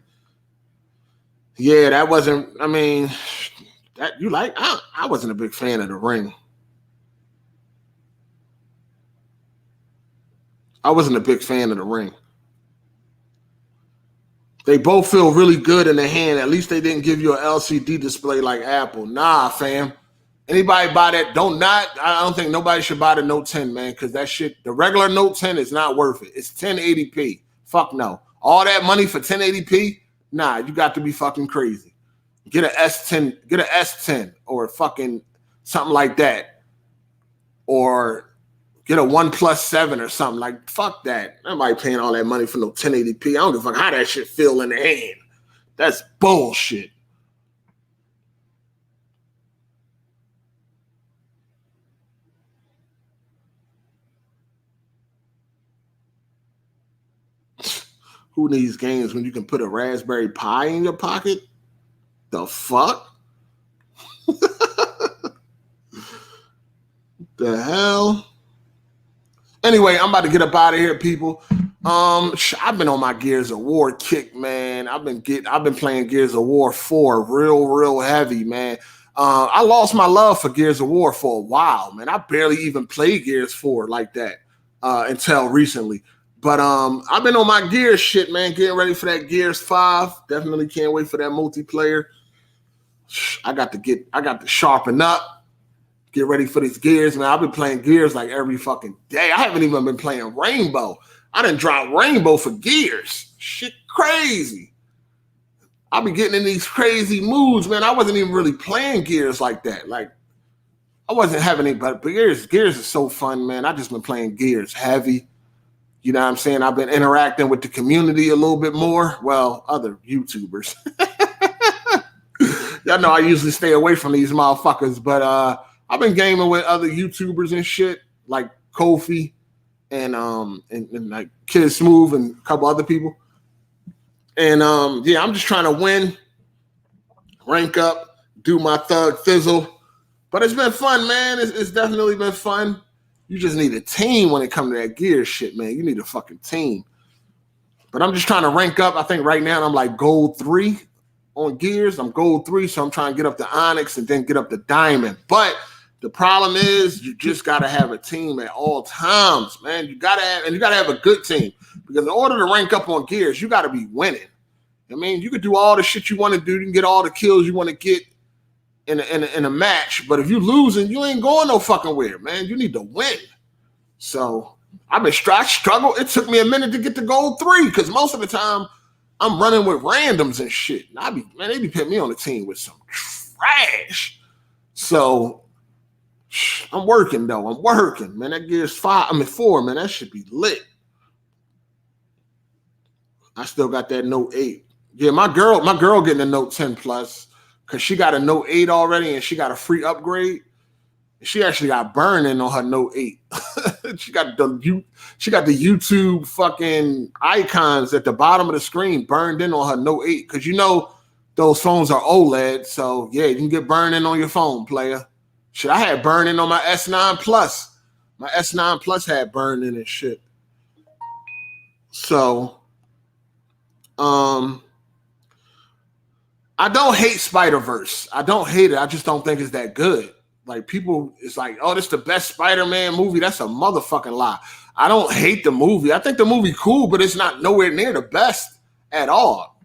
Yeah, that wasn't, I mean, I wasn't a big fan of The Ring. I wasn't a big fan of The Ring. They both feel really good in the hand. At least they didn't give you an LCD display like Apple. Nah, fam. Anybody buy that? I don't think nobody should buy the Note 10, man, because that shit, the regular Note 10 is not worth it. It's 1080p. Fuck no. All that money for 1080p? Nah, you got to be fucking crazy. Get an S10 or fucking something like that. Or get a OnePlus 7 or something. Like, fuck that. Nobody paying all that money for no 1080p. I don't give a fuck how that shit feel in the hand. That's bullshit. Who needs games when you can put a Raspberry Pi in your pocket? The fuck? The hell? Anyway, I'm about to get up out of here, people. I've been on my Gears of War kick, man. I've been playing Gears of War 4 real heavy, man. I lost my love for Gears of War for a while, man. I barely even played Gears 4 like that until recently. But I've been on my Gears shit, man. Getting ready for that Gears 5. Definitely can't wait for that multiplayer. I got to sharpen up. Get ready for these Gears, man. I've been playing Gears like every fucking day. I haven't even been playing Rainbow. I done dropped Rainbow for Gears. Shit crazy. I've been getting in these crazy moods, man. I wasn't even really playing Gears like that. Like, I wasn't having it, but Gears is so fun, man. I just been playing Gears heavy. You know what I'm saying? I've been interacting with the community a little bit more. Well, other YouTubers. Y'all know I usually stay away from these motherfuckers, but I've been gaming with other YouTubers and shit, like Kofi and like Kid Smooth and a couple other people. And yeah, I'm just trying to win, rank up, do my thug fizzle. But it's been fun, man. It's definitely been fun. You just need a team when it comes to that gear shit, man. You need a fucking team. But I'm just trying to rank up. I think right now I'm like gold 3 on Gears. I'm gold 3, so I'm trying to get up to Onyx and then get up to Diamond. But the problem is you just got to have a team at all times, man. You got to have a good team. Because in order to rank up on Gears, you got to be winning. I mean, you could do all the shit you want to do. You can get all the kills you want to get in a match. But if you're losing, you ain't going no fucking where, man. You need to win. So I've been struggle. It took me a minute to get to gold 3 because most of the time I'm running with randoms and shit. And they be putting me on the team with some trash. So I'm working though. I'm working, man. That Gears 4, man. That should be lit. I still got that Note 8. Yeah, my girl getting a Note 10 Plus because she got a Note 8 already and she got a free upgrade. She actually got burning on her Note 8. she got the YouTube fucking icons at the bottom of the screen burned in on her Note 8 because you know those phones are OLED. So yeah, you can get burning on your phone, player. Shit, I had burning on my S9 Plus. My S9 Plus had burning and shit. So, I don't hate Spider-Verse. I don't hate it. I just don't think it's that good. Like people, it's like, oh, this is the best Spider-Man movie. That's a motherfucking lie. I don't hate the movie. I think the movie cool, but it's not nowhere near the best at all.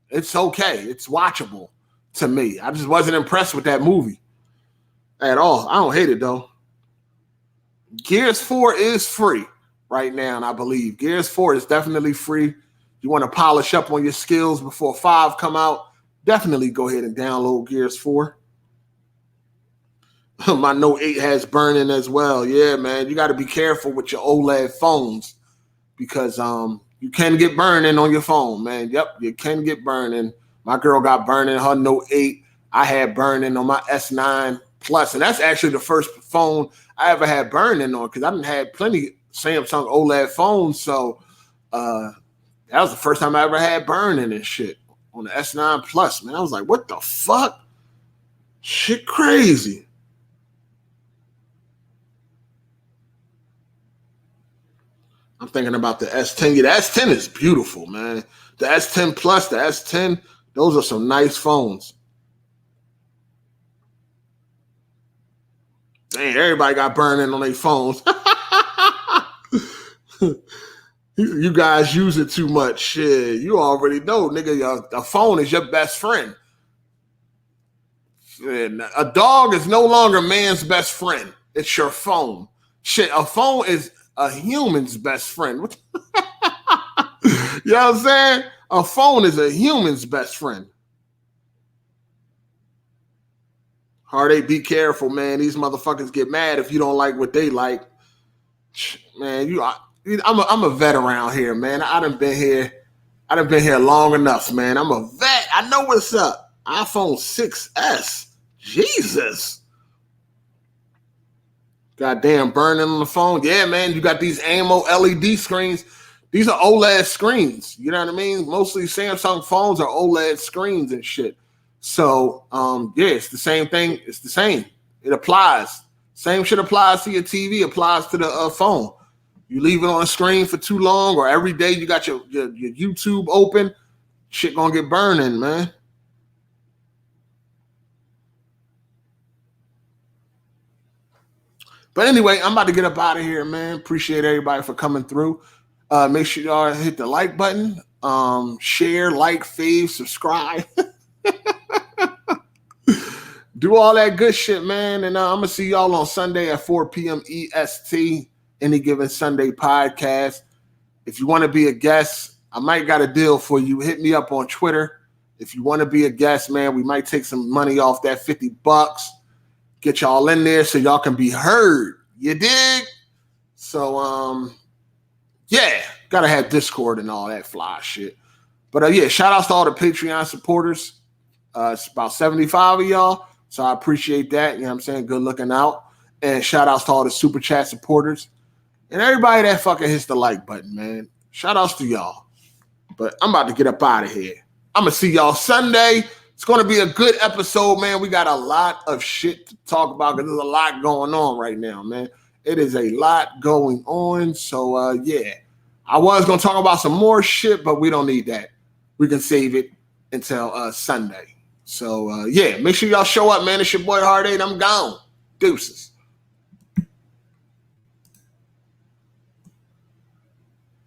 It's okay. It's watchable to me. I just wasn't impressed with that movie at all. I don't hate it though. Gears 4 is free right now, and I believe Gears 4 is definitely free. You want to polish up on your skills before 5 come out, definitely go ahead and download Gears 4. My Note 8 has burning as well. Yeah, man, you got to be careful with your OLED phones because you can get burning on your phone, man. Yep, you can get burning. My girl got burning her Note 8. I had burning on my S9 Plus, and that's actually the first phone I ever had burning on because I done had plenty Samsung OLED phones. So that was the first time I ever had burning and shit on the S9 Plus, man. I was like, what the fuck? Shit crazy. I'm thinking about the S10. Yeah, the S10 is beautiful, man. The S10 Plus, the S10, those are some nice phones. Dang, everybody got burning on their phones. You guys use it too much. Shit, you already know, nigga, a phone is your best friend. And a dog is no longer man's best friend. It's your phone. Shit, a phone is a human's best friend. You know what I'm saying? A phone is a human's best friend. Hard8, be careful, man. These motherfuckers get mad if you don't like what they like. Man, I'm a vet around here, man. I done been here long enough, man. I'm a vet. I know what's up. iPhone 6S. Jesus. Goddamn burning on the phone. Yeah, man. You got these AMO LED screens. These are OLED screens. You know what I mean? Mostly Samsung phones are OLED screens and shit. So, yeah, it's the same thing. It's the same. It applies. Same shit applies to your TV, applies to the phone. You leave it on a screen for too long or every day you got your YouTube open, shit gonna get burning, man. But anyway, I'm about to get up out of here, man. Appreciate everybody for coming through. Make sure y'all hit the like button, share, like, fave, subscribe. Do all that good shit, man. And I'm going to see y'all on Sunday at 4 p.m. EST, Any Given Sunday podcast. If you want to be a guest, I might got a deal for you. Hit me up on Twitter. If you want to be a guest, man, we might take some money off that $50. Get y'all in there so y'all can be heard. You dig? So, yeah, got to have Discord and all that fly shit. But, yeah, shout outs to all the Patreon supporters. It's about 75 of y'all. So I appreciate that. You know what I'm saying? Good looking out. And shout outs to all the super chat supporters. And everybody that fucking hits the like button, man. Shout outs to y'all. But I'm about to get up out of here. I'm going to see y'all Sunday. It's going to be a good episode, man. We got a lot of shit to talk about because there's a lot going on right now, man. It is a lot going on. So, yeah. I was going to talk about some more shit, but we don't need that. We can save it until Sunday. So, yeah, make sure y'all show up, man. It's your boy Hard8. I'm gone. Deuces.